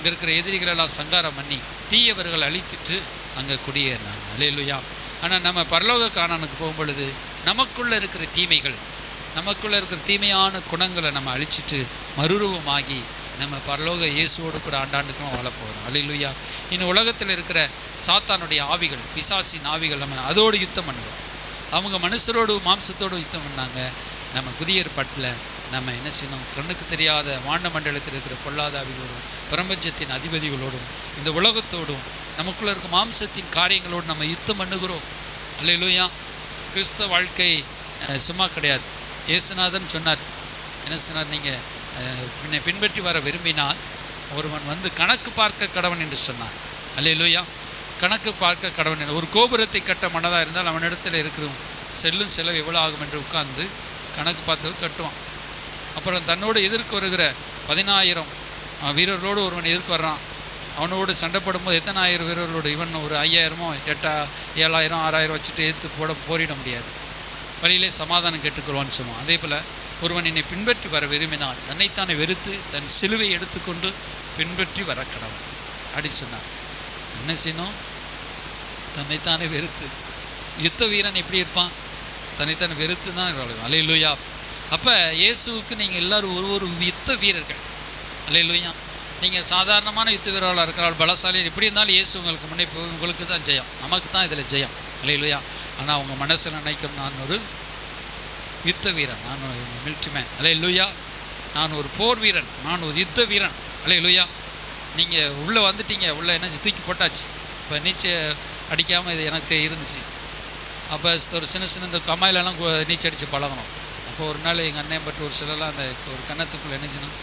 அங்கே இருக்கிற எதிரிகளெல்லாம் சங்காரம் பண்ணி தீயவர்கள் அழித்துட்டு அங்கே குடியேறினாங்க. அல்லேலூயா. ஆனால் நம்ம பரலோக கானானுக்கு போகும் பொழுது நமக்குள்ளே இருக்கிற தீமைகள், நமக்குள்ளே இருக்கிற தீமையான குணங்களை நம்ம அழிச்சிட்டு மறுரூபமாகி நம்ம பரலோக இயேசுவோடு கூட ஆண்டாண்டுக்கும் வாழ போகிறோம். அல்லேலூயா. இன்னும் உலகத்தில் இருக்கிற சாத்தானுடைய ஆவிகள், பிசாசின் ஆவிகள், நம்ம அதோடு யுத்தம் பண்ணுவோம். அவங்க மனுஷரோடு மாம்சத்தோடு யுத்தம் பண்ணாங்க. நம்ம புதிய ஏற்பாட்டில் நம்ம என்ன செய்யணும்? கண்ணுக்கு தெரியாத வான மண்டலத்தில் இருக்கிற பொல்லாத ஆவிகளோடும், பிரபஞ்சத்தின் அதிபதிகளோடும், இந்த உலகத்தோடும், நமக்குள்ளே இருக்க மாம்சத்தின் காரியங்களோடு நம்ம யுத்தம் பண்ணுகிறோம். அல்லேலூயா. கிறிஸ்தவ வாழ்க்கை சும்மா கிடையாது. இயேசுநாதன் சொன்னார், என்ன சொன்னார்? நீங்கள் என்னை பின்பற்றி வர விரும்பினால் ஒருவன் வந்து கணக்கு பார்க்க கடவன் என்று சொன்னார். அல்லேலூயா. கணக்கு பார்க்க கடவன் என்று. ஒரு கோபுரத்தை கட்ட மனதாக இருந்தால் அவனிடத்தில் இருக்கிற செல்லும் செலவு எவ்வளோ ஆகும் என்று உட்கார்ந்து கணக்கு பார்த்து கட்டுவான். அப்புறம் தன்னோடு எதிர்க்கு வருகிற 10,000 வீரர்களோடு ஒருவன் எதிர்க்கு வர்றான். அவனோடு சண்டை போடும்போது எத்தனை ஆயிரம் வீரர்களோடு இவன் ஒரு 5,000 7,000 6,000 வச்சுட்டு எதிர்த்து போரிட முடியாது. வழியிலே சமாதானம் கேட்டுக்கொள்வான்னு சொல்லுவான். அதே போல் ஒருவன் என்னை பின்பற்றி வர விரும்பினால் தன்னைத்தானே வெறுத்து தன் சிலுவை எடுத்துக்கொண்டு பின்பற்றி வர கடவன் அப்படி சொன்னார். என்ன செய்யணும்? தன்னைத்தானே வெறுத்து. யுத்த வீரன் எப்படி இருப்பான்? தன்னைத்தானே வெறுத்து தான் இருப்பாங்க. அல்லேலூயா. அப்போ இயேசுவுக்கு நீங்கள் எல்லோரும் ஒரு யுத்த வீரர்கள். அல்லேலூயா. நீங்கள் சாதாரணமான யுத்த வீரர்களாக இருக்கிறாள், பலசாலி எப்படி இருந்தாலும் இயேசு உங்களுக்கு முன்னே உங்களுக்கு தான் ஜெயம், நமக்கு தான் இதில் ஜெயம். அல்லேலூயா. ஆனால் அவங்க மனசில் நினைக்கும், நான் ஒரு யுத்த வீரன், நான் ஒரு மிலிட்ரி மேன். அல்லேலூயா. நான் ஒரு போர் வீரன், நான் ஒரு யுத்த வீரன். அல்லேலூயா. நீங்கள் உள்ளே வந்துட்டீங்க, உள்ளே என்ன தூக்கி போட்டாச்சு. இப்போ நீச்சல் அடிக்காமல் இது எனக்கு இருந்துச்சு. அப்போ ஒரு சின்ன சின்ன இந்த கம்மாயிலெல்லாம் நீச்சல் அடித்து பழகணும். அப்போ ஒரு நாள் எங்கள் அண்ணன் பட்டு ஒரு சிலலாம் அந்த ஒரு கன்னத்துக்குள்ளே என்ன செய்யணும்,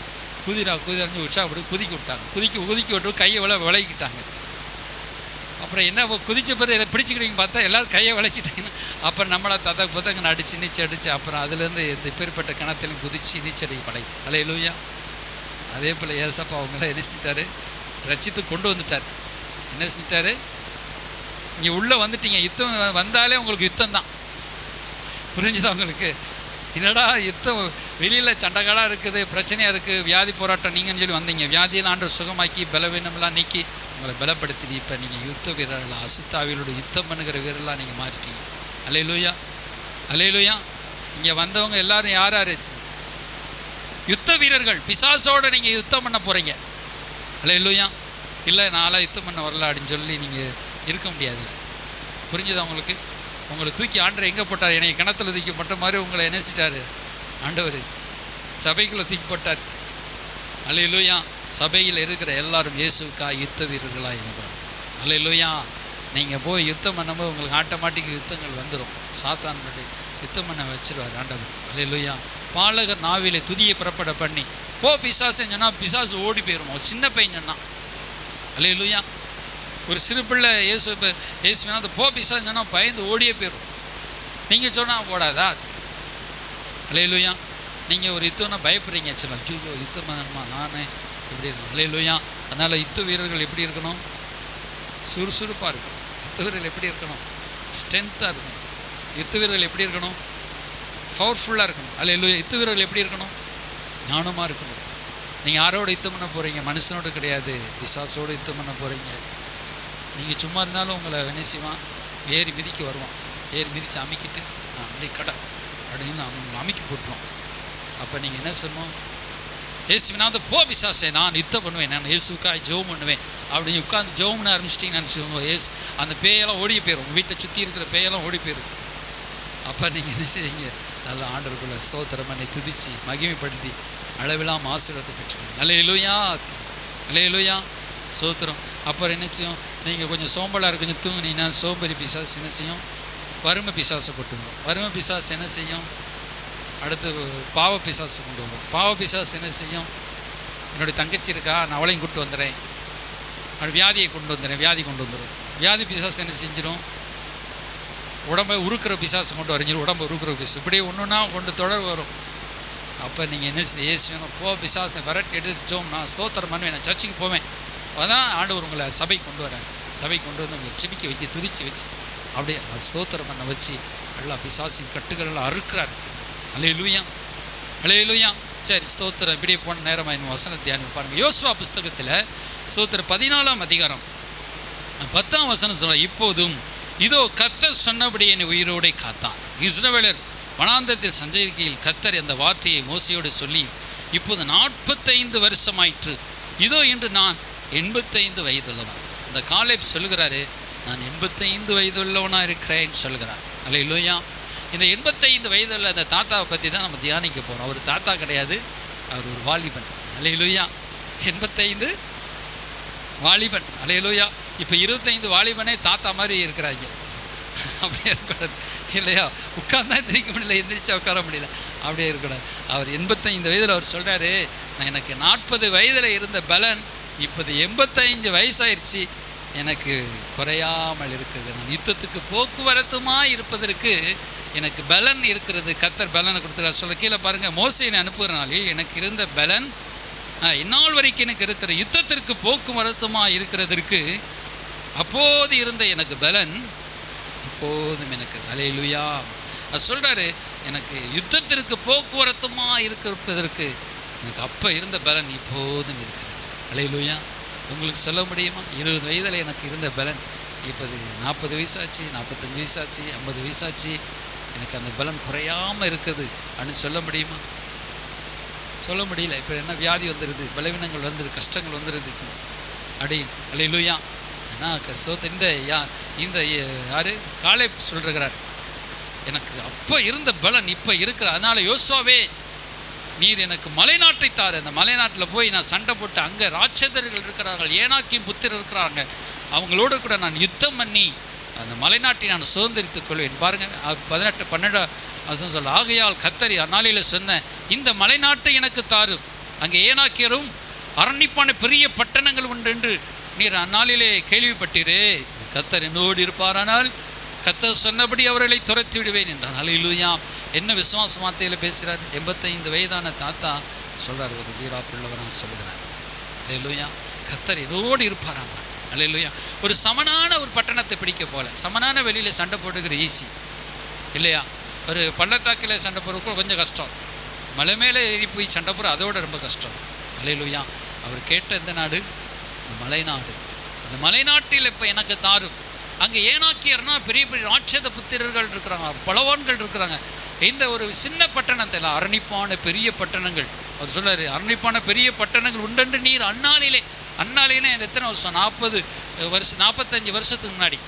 குதிரைஞ்சு உற்சாகப்பட்டு குதிக்க விட்டாங்க. குதிக்க விட்டு கையை விலகிக்கிட்டாங்க. அப்புறம் என்ன குதிச்ச பிறகு இதை பிடிச்சிக்கிட்டீங்க பார்த்தா எல்லோரும் கையை விளக்கிட்டாங்க. அப்புறம் நம்மளை புத்தகங்க அடித்து நீச்சல் அடித்து அப்புறம் அதுலேருந்து இந்த பேர்பட்ட கிணத்திலும் குதித்து நீச்சல் அடிக்க பழகி. அல்லேலூயா. அதே போல் ஏசப்பா அவங்கள என்ன செஞ்சிட்டாரு? ரட்சித்து கொண்டு வந்துட்டார். என்ன செஞ்சிட்டாரு? இங்கே உள்ளே வந்துட்டீங்க, யுத்தம் வந்தாலே உங்களுக்கு யுத்தம் தான். புரிஞ்சுதான் உங்களுக்கு? என்னடா யுத்தம், வெளியில் சண்டைக்காடாக இருக்குது, பிரச்சனையாக இருக்குது, வியாதி போராட்டம் நீங்கன்னு சொல்லி வந்தீங்க. வியாதியில் ஆண்டவர் சுகமாக்கி பலவீனம்லாம் நீக்கி உங்களை பலப்படுத்தி இப்போ நீங்கள் யுத்த வீரர்களாக, அசுத்தாவியோட யுத்தம் பண்ணுகிற வீரர்களாக நீங்கள் மாறிட்டீங்க. அல்லேலூயா. அல்லேலூயா. இங்கே வந்தவங்க எல்லாரும் யார் யார்? யுத்த வீரர்கள். பிசாசோடு நீங்கள் யுத்தம் பண்ண போகிறீங்க. அல்லேலூயா. இல்லை நான்லாம் யுத்தம் பண்ண வரல அப்படின்னு சொல்லி நீங்கள் இருக்க முடியாது. புரிஞ்சுதா உங்களுக்கு? உங்களை தூக்கி ஆண்டவர் எங்கே போட்டார்? என்னை கிணத்துல தூக்கி போட்ட மாதிரி உங்களை நினைச்சிட்டாரு ஆண்டவர். சபைக்குள்ளே தூக்கி போட்டார். அல்லேலூயா. சபையில் இருக்கிற எல்லாரும் இயேசுக்காக யுத்த வீரர்களாக இருக்கிறோம். அல்லேலூயா. நீங்கள் போய் யுத்தம் பண்ணும்போது உங்களுக்கு ஆட்டோமேட்டிக் யுத்தங்கள் வந்துடும். சாத்தான் யுத்தம் பண்ண வச்சிருவார் ஆண்டவர். அல்லேலூயா. பாலகர் நாவிலே துதியை புறப்பட பண்ணி போ பிசாசுன்னு சொன்னால் பிசாசு ஓடி போயிடும். ஒரு சின்ன பையன் சொன்னான். அல்லேலூயா. ஒரு சிறு பிள்ளை இயேசுனா அந்த போ பிசாசுன்னு சொன்னால் பயந்து ஓடியே போயிடும். நீங்கள் சொன்னால் ஓடாதா? அல்லேலூயா. நீங்கள் ஒரு யுத்தம்னா பயப்படுறீங்க. சரி ஐயோ யுத்தம் பண்ணணுமா நானே எப்படி இருக்கணும்? அல்லேலூயா. அதனால் யுத்த வீரர்கள் எப்படி இருக்கணும்? சுறுசுறுப்பாக இருக்கணும். யுத்த வீரர்கள் எப்படி இருக்கணும்? ஸ்ட்ரென்த்தாக இருக்கணும். யுத்த வீரர்கள் எப்படி இருக்கணும்? பவர்ஃபுல்லாக இருக்கணும். அல்லேலூயா. யுத்த வீரர்கள் எப்படி இருக்கணும்? ஞானமாக இருக்கணும். நீங்கள் யாரோட யுத்தம் பண்ண போகிறீங்க? மனுஷனோடு கிடையாது, பிசாசோடு யுத்தம் பண்ண போகிறீங்க. நீங்கள் சும்மா இருந்தாலும் உங்களை என்ன செய்வான்? ஏறி மிதிக்க வருவான். ஏறி மிதித்து அமைக்கிட்டு நான் அப்படி கடை அப்படின்னு அவங்க அமைக்கி போட்டுருவோம். அப்போ நீங்கள் என்ன சொல்லணும்? இயேசுவினாவது போ பிசாசே, நான் யுத்தம் பண்ணுவேன், நான் இயேசுக்காய் ஜெபம் பண்ணுவேன் அப்படின்னு உட்காந்து ஜெபம் பண்ண ஆரம்பிச்சிட்டிங்கன்னு நினச்சிக்கோங்க. அந்த பேயெல்லாம் ஓடி போயிடும். உங்கள் வீட்டை சுற்றி இருக்கிற பேயெல்லாம் ஓடி போயிடும். அப்போ நீங்கள் என்ன செய்வீங்க? நல்லா ஆண்டவருக்குள்ள ஸ்தோத்திரம் பண்ணி துதித்து மகிமைப்படுத்தி அளவிலாம் ஆசீர்வாதத்தை பெற்றுக்கணும். அல்லேலூயா. அல்லேலூயா. ஸ்தோத்திரம். அப்புறம் என்ன செய்யும்? நீங்கள் கொஞ்சம் சோம்பலாக இருக்கு, கொஞ்சம் தூங்குனீங்கன்னா சோம்பரி பிசாசு என்ன செய்யும்? வறுமை பிசாசை கொட்டுவோம். வறுமை பிசாசு என்ன செய்யும்? அடுத்து பாவ பிசாசு கொண்டு வரும். பாவ பிசாசு என்ன செய்யும்? என்னுடைய தங்கச்சி இருக்கா, நான் அவளையும் கூப்பிட்டு வந்துடுறேன், அப்படி வியாதியை கொண்டு வந்துடுறேன், வியாதி கொண்டு வந்துடும். வியாதி பிசாசு என்ன செஞ்சிடும்? உடம்பை உருக்கிற பிசாசு கொண்டு வரைஞ்சிடும். உடம்பை உருக்கிற பிசாசு இப்படியே ஒன்றுனா கொண்டு தொடர் வரும். அப்போ நீங்கள் என்ன ஏசுவேணும்? போ பிசாசை விரட்டி எடுத்து ஜோம், நான் ஸ்தோத்திரம் பண்ணுவேன், நான் சர்ச்சுக்கு போவேன். அதான் ஆண்டவர் உங்களை சபை கொண்டு வரேன். சபை கொண்டு வந்து உங்களை செபிக்க வச்சு துதிச்சு வச்சு அப்படியே ஸ்தோத்திரம் பண்ண வச்சு எல்லா பிசாசின் கட்டுகளெல்லாம் அறுக்கிறார். அல்லேலூயா. அல்லேலூயா. சரி, ஸ்தோத்திரம். இப்படியே போன நேரமாக இன்னும் வசன தியானம் பாருங்கள். யோசுவா புஸ்தகத்தில் ஸ்தோத்திரம் 14ஆம் அதிகாரம் 10ஆம் வசனம் சொல்ற, இப்போதும் இதோ கர்த்தர் சொன்னபடி என்னை உயிரோடே காத்தான். இஸ்ரவேலர் வனாந்தரத்தில் சஞ்சரிக்கையில் கர்த்தர் அந்த வார்த்தையை மோசையோடு சொல்லி, இப்போது 45 வருஷமாயிற்று. இதோ இன்று நான் 85 வயதுள்ளவன். இந்த காலேப் சொல்லுகிறாரு, நான் 85 வயதுள்ளவனாக இருக்கிறேன்னு சொல்லுகிறார். அல்லேலூயா. இந்த 85 வயதுள்ள அந்த தாத்தாவை பற்றி தான் நம்ம தியானிக்க போகிறோம். அவர் தாத்தா கிடையாது, அவர் ஒரு வாலிபன். அல்லேலூயா. 85 வாலிபன். அல்லேலூயா. இப்போ 25 வாலிபனே தாத்தா மாதிரி இருக்கிறாங்க. அப்படியே இருக்கக்கூடாது இல்லையா? உட்கார்ந்தா எந்திரிக்க முடியல, எந்திரிச்சா உட்கார முடியல, அப்படியே இருக்கக்கூடாது. அவர் 85 வயதில் அவர் சொல்கிறாரு, நான் எனக்கு 40 வயதில் இருந்த பலன் இப்போது 85 வயசாயிருச்சு, எனக்கு குறையாமல் இருக்குது. நான் யுத்தத்துக்கு போக்குவரத்துமாக இருப்பதற்கு எனக்கு பலன் இருக்கிறது. கர்த்தர் பலனை கொடுத்துருக்கார். சொல்ல கீழே பாருங்கள், மோசேயை அனுப்புகிறனாலே எனக்கு இருந்த பலன் இந்நாள் வரைக்கும் எனக்கு இருக்கிற யுத்தத்திற்கு போக்குவரத்துமாக இருக்கிறதற்கு அப்போது இருந்த எனக்கு பலன் இப்போதும் எனக்கு. அல்லேலூயா. அது சொல்கிறாரு, எனக்கு யுத்தத்திற்கு போக்குவரத்துமாக இருப்பதற்கு எனக்கு அப்போ இருந்த பலன் இப்போதும் இருக்கிறது. அல்லேலூயா. உங்களுக்கு சொல்ல முடியுமா? 20 வயதில் எனக்கு இருந்த பலன் இப்போது 40 வயசாச்சு, 45 வயசாச்சு, 50 வயசாச்சு, எனக்கு அந்த பலன் குறையாமல் இருக்குது அப்படின்னு சொல்ல முடியுமா? சொல்ல முடியல. இப்போ என்ன வியாதி வந்துடுது, பலவீனங்கள் வந்துடுது, கஷ்டங்கள் வந்துடுது அப்படி. அல்லேலூயா. ஏன்னா இந்த யார் காலேப் சொல்கிறார், எனக்கு அப்போ இருந்த பலன் இப்போ இருக்கிற. அதனால் யோசுவாவே, நீர் எனக்கு மலைநாட்டை தாரு. அந்த மலைநாட்டில் போய் நான் சண்டை போட்டு, அங்கே ராட்சதர்கள் இருக்கிறார்கள், ஏனாக்கின் புத்திரர் இருக்கிறாங்க, அவங்களோட கூட நான் யுத்தம் பண்ணி அந்த மலைநாட்டை நான் சுதந்திரித்துக் கொள்வேன். பாருங்கள் 18-12 வசனம் சொல்ல, ஆகையால் கர்த்தர் அந்நாளில் சொன்ன இந்த மலைநாட்டை எனக்கு தாரு, அங்கே ஏனாக்கியரும் அரண்யப்பான பெரிய பட்டணங்கள் உண்டு என்று நீர் அந்நாளிலே கேள்விப்பட்டீரே. கர்த்தர் என்னோடு இருப்பாரானால் கர்த்தர் சொன்னபடி அவர்களை துரத்தி விடுவேன் என்றான். அல்லேலூயா. என்ன விசுவாச வார்த்தையில் பேசுகிறார். 85 வயதான தாத்தா சொல்கிறார், ஒரு வீராப்புள்ளவராக சொல்கிறார். அல்லேலூயா. கர்த்தர் இதோடு இருப்பாராங்க. அல்லேலூயா. ஒரு சமனான ஒரு பட்டணத்தை பிடிக்க போல, சமனான வெளியில் சண்டை போட்டுக்கிற ஈஸி இல்லையா? ஒரு பள்ளத்தாக்கில் சண்டை போடுறதுக்கு கொஞ்சம் கஷ்டம், மலை மேலே ஏறி போய் சண்டை போடுற அதோட ரொம்ப கஷ்டம். அல்லேலூயா. அவர் கேட்ட எந்த நாடு? மலைநாடு. அந்த மலைநாட்டில் இப்போ எனக்கு தாரும். அங்கே ஏனாக்கியர்னா பெரிய பெரிய ராட்சத புத்திரர்கள் இருக்கிறாங்க, பலவான்கள் இருக்கிறாங்க. இந்த ஒரு சின்ன பட்டணத்தில் அரணிப்பான பெரிய பட்டணங்கள், அவர் சொல்கிறார், அரணிப்பான பெரிய பட்டணங்கள் உண்டென்று நீர் அந்நாளிலே எத்தனை வருஷம்? 45 வருஷத்துக்கு முன்னாடி.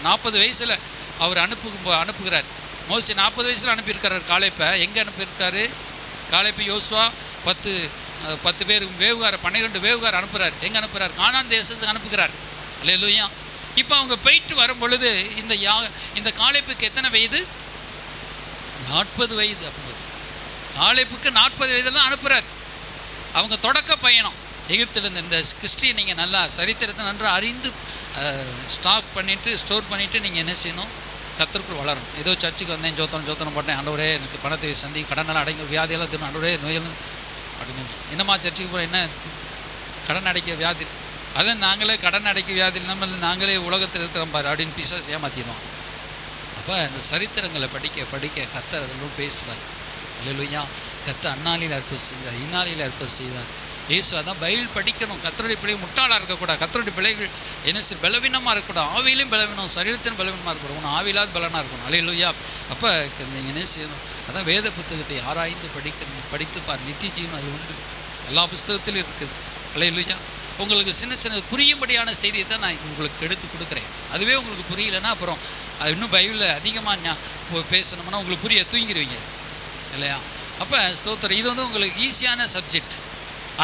40 வயசில் அவர் அனுப்புகிறார். மோசே 40 வயசில் அனுப்பியிருக்கிறார் காலேப்பை. எங்கே அனுப்பியிருக்காரு? காலேப்பை யோசுவா 10 பேர் வேவுகார 12 வேவுகார அனுப்புகிறார். எங்கே அனுப்புகிறார்? கானான் தேசத்துக்கு அனுப்புகிறார். அல்லேலூயா. இப்போ அவங்க போயிட்டு வரும் பொழுது இந்த காலேப்புக்கு எத்தனை வயது? 40 வயது. அப்போ காலேப்புக்கு 40 வயதில் தான் அனுப்புகிறார். அவங்க தொடக்க பயணம் எகிப்திலிருந்து. இந்த கிறிஸ்டியை நீங்கள் நல்லா சரித்திரத்தை நன்றாக அறிந்து ஸ்டோர் பண்ணிவிட்டு நீங்கள் என்ன செய்யணும்? கர்த்தருக்குள் வளரணும். ஏதோ சர்ச்சுக்கு வந்தேன், ஜோத்தனம் போட்டேன், ஆண்டவரே எனக்கு பணத்தை சந்தி, கடனெல்லாம் அடைங்க, வியாதியெல்லாம் திரும்ப, ஆண்டவரே நோயெல்லாம் அப்படின்னு. என்னம்மா சர்ச்சுக்கு போய் என்ன கடன் அடைக்க வியாதி? அதை நாங்களே கடன் அடைக்க வியாதி இல்லாமல் நாங்களே உலகத்தில் இருக்கிறோம் பாரு அப்படின்னு பிசாசு ஏமாற்றிடுவோம். அப்போ இந்த சரித்திரங்களை படிக்க கர்த்தர் அதெல்லாம் பேசுவார். அல்லேலூயா. கர்த்தர் அந்நாளில் அற்புதம் செய்தார், இந்நாளில் அற்புதம் செய்தார். இயேசு அதான் பைபிள் படிக்கணும். கர்த்தருடைய பிள்ளைகள் முட்டாளாக இருக்கக்கூடாது. கர்த்தருடைய பிள்ளைகள் என்ன செய்ய பலவீனமாக இருக்கக்கூடாது. ஆவியிலையும் பலவீனம், சரீரத்திலும் பலவீனமாக இருக்கக்கூடாது. ஒன்று ஆவிலாத பலனாக இருக்கணும். அல்லேலூயா. அப்போ நீங்கள் என்ன செய்யணும்? அதான் வேத புத்தகத்தை ஆராய்ந்து படித்து பார். நித்திய ஜீவன் அது உண்டு, எல்லா புஸ்தகத்திலும் இருக்குது. அல்லேலூயா. உங்களுக்கு சின்ன புரியும்படியான செய்தியை தான் நான் உங்களுக்கு எடுத்து கொடுக்குறேன். அதுவே உங்களுக்கு புரியலைன்னா அப்புறம் அது இன்னும் பைபிளில் அதிகமாக பேசணும்னா உங்களுக்கு புரிய தூங்கிடுவீங்க இல்லையா? அப்போ ஸ்தோத்திரம், இது உங்களுக்கு ஈஸியான சப்ஜெக்ட்.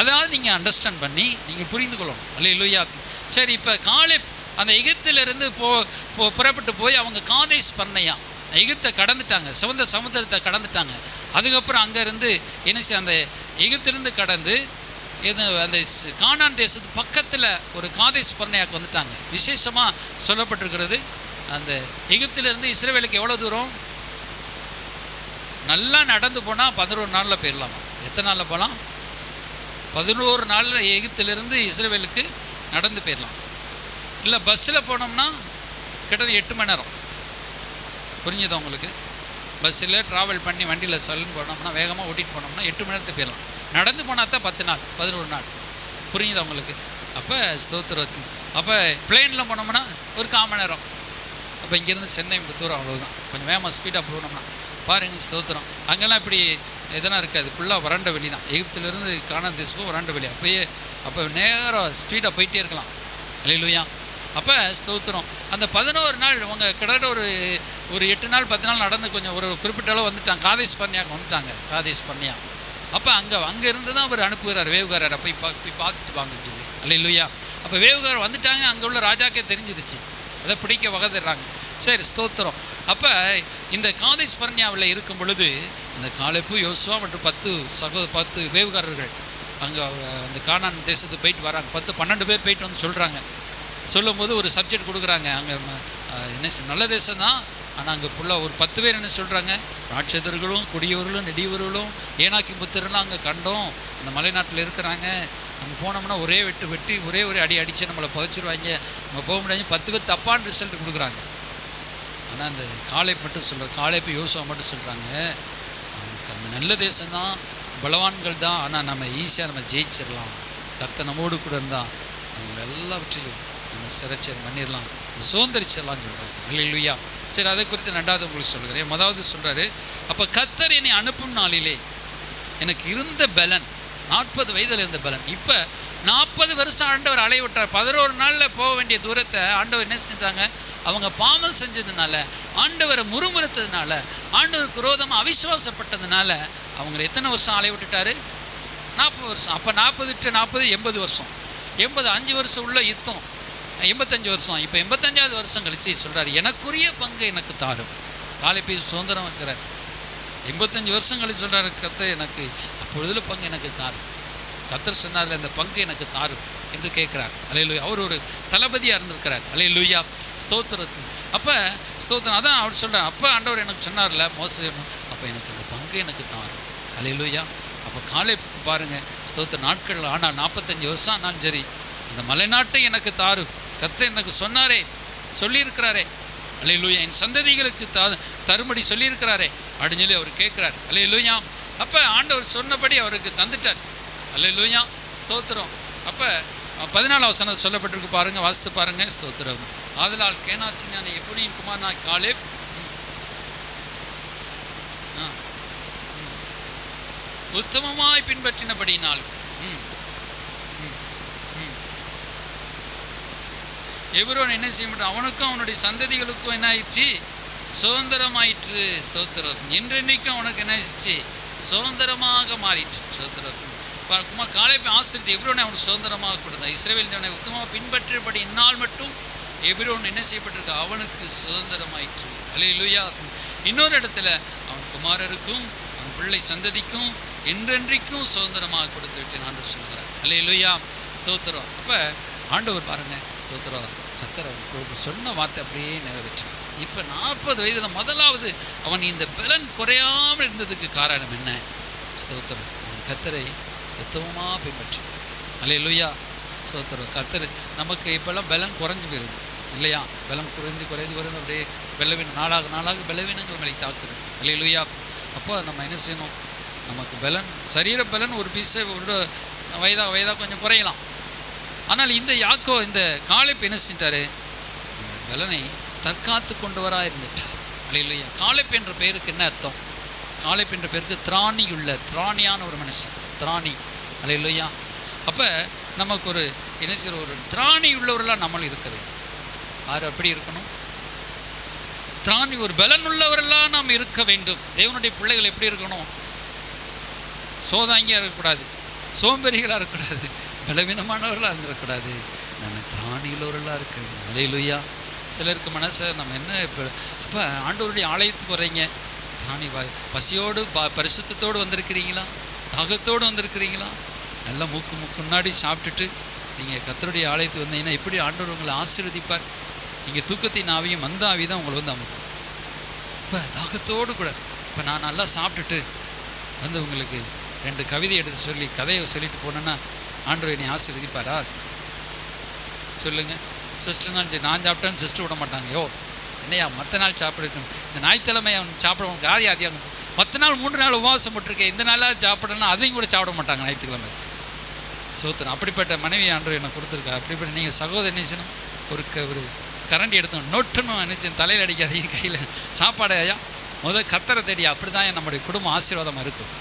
அதாவது நீங்கள் அண்டர்ஸ்டாண்ட் பண்ணி நீங்கள் புரிந்து கொள்ளணும். அல்லேலூயா. சரி, இப்போ காலேப் அந்த எகிப்திலிருந்து புறப்பட்டு போய் அவங்க காதேஸ் பர்னேயா எகிப்தை கடந்துட்டாங்க, சிவந்த சமுத்திரத்தை கடந்துட்டாங்க. அதுக்கப்புறம் அங்கேருந்து என்ன செய்ய, அந்த எகிப்திலிருந்து கடந்து அந்த கானான் தேசத்து பக்கத்தில் ஒரு காதேஸ் பர்னேயாவுக்கு வந்துட்டாங்க. விசேஷமாக சொல்லப்பட்டிருக்கிறது, அந்த எகிப்திலிருந்து இஸ்ரவேலுக்கு எவ்வளோ தூரம்? நல்லா நடந்து போனால் 11 நாளில் போயிடலாமா? எத்தனை நாளில் போகலாம்? 11 நாளில் எகிப்திலிருந்து இஸ்ரவேலுக்கு நடந்து போயிடலாம். இல்லை பஸ்ஸில் போனோம்னா கிட்டத்தட்ட 8 மணி நேரம். புரிஞ்சுதா உங்களுக்கு? பஸ்ஸில் ட்ராவல் பண்ணி வண்டியில் சல்லுன்னு போனோம்னா, வேகமாக ஓட்டிகிட்டு போனோம்னா 8 மணி நேரத்துக்கு போயிடலாம். நடந்து போனால் தான் 10 நாள் 11 நாள். புரியுது அவங்களுக்கு? அப்போ ஸ்தோத்திரம். அப்போ பிளேனில் போனோம்னா ஒரு 1/4 மணி நேரம். அப்போ இங்கேருந்து சென்னை தூரம் அவ்வளோதான். கொஞ்சம் வேகமாக ஸ்பீடாக போனோம்னா பாருங்கள் ஸ்தோத்திரம். அங்கெல்லாம் இப்படி எதனா இருக்காது, ஃபுல்லாக வறண்ட வெளி தான். எகிப்திலேருந்து கானான் தேசம் வறண்ட வெளி. அப்போ நேராக ஸ்பீடாக போயிட்டே இருக்கலாம். அல்லேலூயா. அப்போ ஸ்தோத்திரம். அந்த 11 நாள் அவங்க கிட்டத்தட்ட ஒரு 8 நாள் 10 நாள் நடந்து கொஞ்சம் ஒரு குறிப்பிட்ட அளவு வந்துட்டாங்க. காதேஸ் பர்னியாவுக்கு வந்துட்டாங்க. காதேஸ் பர்னியா. அப்போ அங்கே இருந்து தான் அவர் அனுப்புகிறார் வேவுகாரரை, போய் பார்த்துட்டு வாங்கன்னு சொல்லி. அல்லேலூயா. அப்போ வேவுகாரர் வந்துட்டாங்க. அங்கே உள்ள ராஜாக்கே தெரிஞ்சிருச்சு, அதை பிடிக்க வகைறாங்க. சரி ஸ்தோத்திரம். அப்போ இந்த காதேஸ் பர்னியாவில் இருக்கும் பொழுது இந்த காலேப்பு, யோசுவா மற்றும் 10 வேவுகாரர்கள் அங்கே அந்த கானான் தேசத்துக்கு போயிட்டு வராங்க. 10-12 பேர் போயிட்டு வந்து சொல்லும்போது ஒரு சப்ஜெக்ட் கொடுக்குறாங்க. அங்கே என்ன நல்ல தேசம் தான், ஆனால் அங்கே ஃபுல்லாக ஒரு 10 பேர் என்ன சொல்கிறாங்க, ராட்சதர்களும் கொடியவர்களும் நெடியவர்களும் ஏனாக்கி புத்திரலாம் அங்கே கண்டோம், அந்த மலைநாட்டில் இருக்கிறாங்க, நம்ம போனோம்னா ஒரே வெட்டி ஒரே அடி அடித்து நம்மளை புதைச்சிருவாங்க, நம்ம போக முடியாது. 10 பேர் தப்பான ரிசல்ட் கொடுக்குறாங்க. ஆனால் அந்த காலேப் மட்டும் காலேப்பு யோசுவா மட்டும் சொல்கிறாங்க, அந்த நல்ல தேசம்தான், பலவான்கள் தான், ஆனால் நம்ம ஈஸியாக நம்ம ஜெயிச்சிடலாம், கர்த்தர் நம்மோடு கூட இருந்தால் அவங்க எல்லாவற்றையும் நம்ம சிறைச்சல் பண்ணிடலாம், சுதந்திரிச்சிடலாம்னு சொல்கிறாங்க. அல்லேலூயா. சரி, அதை குறித்து 2வது உங்களுக்கு சொல்கிறேன். முதலாவது சொல்கிறாரு, அப்போ கர்த்தர் என்னை அனுப்பும் நாளிலே எனக்கு இருந்த பலன் 40 வயதில் இருந்த பலன் இப்போ 40 வருஷம் ஆண்டவர் அலைய விட்டார். 11 நாளில் போக வேண்டிய தூரத்தை ஆண்டவர் என்ன செஞ்சாங்க, அவங்க பாவம் செஞ்சதுனால, ஆண்டவரை முறுமுறுத்ததுனால, ஆண்டவருக்கு விரோதமாக அவிசுவாசப்பட்டதுனால அவங்களை எத்தனை வருஷம் அலைய விட்டுட்டாரு? 40 வருஷம். அப்போ 40 + 40 80 வருஷம். 5 வருஷம் உள்ள யுத்தம், 85 வருஷம். இப்போ 85வது வருஷம் கழிச்சு சொல்கிறார், எனக்குரிய பங்கு எனக்கு தாரும். காலேப்பு சுதந்திரம் வைக்கிறார். 85 வருஷம் கழிச்சு சொல்கிறார், கர்த்தர் எனக்கு அப்பொழுதுல பங்கு எனக்கு தாரும். கர்த்தர் சொன்னார்ல, இந்த பங்கு எனக்கு தாரும் என்று கேட்குறார். அல்லேலூயா. அவர் ஒரு தளபதியாக இருந்திருக்கிறார். அல்லேலூயா. ஸ்தோத்திரத்தின். அப்போ ஸ்தோத்திரம். அதான் அவர் சொல்கிறார், அப்போ ஆண்டவர் எனக்கு சொன்னார்ல மோசே, அப்போ எனக்கு இந்த பங்கு எனக்கு தாரும். அல்லேலூயா. அப்போ காலேப்பு பாருங்கள் ஸ்தோத்திர நாட்கள். ஆனால் 45 வருஷம் ஆனாலும் சரி, அந்த மலைநாட்டை எனக்கு தாரும், கர்த்தர் எனக்கு சொன்னாரே, சொல்லியிருக்கிறாரே, அல்லேலூயா, என் சந்ததிகளுக்கு தரும்படி சொல்லியிருக்கிறாரே அப்படின்னு சொல்லி அவர் கேட்குறார். அல்லேலூயா. அப்போ ஆண்டவர் சொன்னபடி அவருக்கு தந்துட்டார். அல்லேலூயா. ஸ்தோத்திரம். அப்போ 14வது வசனம் சொல்லப்பட்டிருக்கு பாருங்க, வாசித்து பாருங்க. ஸ்தோத்திரம். ஆதலால் கேனாசினான எப்புனியின் குமாரனா காலேப் உத்தமமாய் பின்பற்றினபடினால் எபிரோன் என்ன செய்ய மாட்டான், அவனுக்கும் அவனுடைய சந்ததிகளுக்கும் என்ன ஆயிடுச்சு, சுதந்திரமாயிற்று. ஸ்தோத்திரம். என்றென்னைக்கும் அவனுக்கு என்ன ஆயிடுச்சு, சுதந்திரமாக மாறிடுச்சு. ஸ்தோத்திரம். காலேப்பை ஆசிரியர் எபிரோனை அவனுக்கு சுதந்திரமாக கொடுத்தான். இஸ்ரவேல் தேவனை உத்தமமாக பின்பற்றியபடி இந்நாள் மட்டும் எபிரோன் என்ன செய்யப்பட்டிருக்கு, அவனுக்கு சுதந்திரமாயிற்று. அல்லேலூயா. இன்னொரு இடத்துல அவன் குமாரருக்கும் அவன் பிள்ளை சந்ததிக்கும் என்றென்றைக்கும் சுதந்திரமாக கொடுத்து விட்டு ஆண்டவர் சொல்கிறார். அல்லேலூயா. ஸ்தோத்திரம். அப்போ ஆண்டவர் பாருங்க, ஸ்தோத்திரம், கர்த்தர் சொன்ன வார்த்தை அப்படியே நிறைவேற்று. இப்போ 40 வயதில் முதலாவது அவன் இந்த பலன் குறையாமல் இருந்ததுக்கு காரணம் என்ன? ஸ்தோத்திரம். அவன் கர்த்தரை உத்தமமாக பின்பற்றி. அல்லேலூயா. ஸ்தோத்திரம். கர்த்தர் நமக்கு இப்போல்லாம் பலன் குறைஞ்சி போயிருது இல்லையா? பலம் குறைந்து வருது. அப்படியே பலவீனம் நாளாக பலவீனங்கள் மேலே தாக்குது. அல்லேலூயா. அப்போ நம்ம என்ன செய்யணும், நமக்கு பலன், சரீர பலன் ஒரு பீஸை ஒரு வயதாக கொஞ்சம் குறையலாம். ஆனால் இந்த காலேப்பு என்ன செஞ்சிட்டாரு, பலனை தற்காத்து கொண்டு வரா இருந்துட்டார். அல்லேலூயா. காலேப்பு என்ற பெயருக்கு என்ன அர்த்தம்? காலேப்பு என்ற பெயருக்கு திராணியான ஒரு மனுஷன், திராணி. அல்லேலூயா. அப்போ நமக்கு ஒரு என்ன செய்ய, ஒரு திராணி உள்ளவர்களாக நம்மளும் இருக்கிறது. யார் அப்படி இருக்கணும்? திராணி, ஒரு பலன் உள்ளவரெல்லாம் நாம் இருக்க வேண்டும். தேவனுடைய பிள்ளைகள் எப்படி இருக்கணும்? சோதாங்கியாக இருக்கக்கூடாது, சோம்பேறிகளாக இருக்கக்கூடாது, பலவீனமானவர்களாக இருந்துடக்கூடாது. நம்ம திராணியுள்ளவர்களாக இருக்கிறது. அல்லேலூயா. சிலருக்கு மனசை நம்ம என்ன அப்போ ஆண்டவருடைய ஆலயத்துக்கு வர்றீங்க, திராணி பசியோடு பரிசுத்தத்தோடு வந்திருக்கிறீங்களா, தாகத்தோடு வந்திருக்கிறீங்களா? நல்லா மூக்கு முன்னாடி சாப்பிட்டுட்டு நீங்கள் கர்த்தருடைய ஆலயத்துக்கு வந்தீங்கன்னா எப்படி ஆண்டவர் உங்களை ஆசீர்வதிப்பார். நீங்கள் தூக்கத்தின் ஆவியும் மந்த ஆவி தான் உங்களை வந்து அமுக்கும். இப்போ தாகத்தோடு கூட இப்போ நான் நல்லா சாப்பிட்டுட்டு வந்து உங்களுக்கு 2 கவிதை எடுத்து சொல்லி கதையை சொல்லிட்டு போனேன்னா ஆண்டவர் என்னை ஆசீர்வதிப்பாரா? சொல்லுங்கள். சிஸ்டர்னா நான் சாப்பிட்டேன்னு சிஸ்டர் விட மாட்டாங்க. என்னையா மற்ற நாள் சாப்பிடட்டும், இந்த ஞாயிற்றுக்கிழமை அவன் சாப்பிடுவோம் யார் யாதியாங்க, மற்ற நாள் 3 நாள் உபவாசம் போட்டிருக்கேன், இந்த நாளாக சாப்பிடணும்னா அதையும் கூட சாப்பிட மாட்டாங்க ஞாயிற்றுக்கிழமை. சோத்திரம். அப்படிப்பட்ட மனைவி ஆண்டவர் எனக்கு கொடுத்துருக்கா. அப்படிப்பட்ட நீங்கள் சகோதரன் நினைச்சணும், ஒரு கரண்டி எடுத்தோம் நோட்டணும் நினைச்சு தலையில் அடிக்காதீங்க, கையில் சாப்பாடு ஐயா முதல் கத்தரை தேடி. அப்படி தான் நம்முடைய குடும்பம் ஆசீர்வாதமாக இருக்கும்.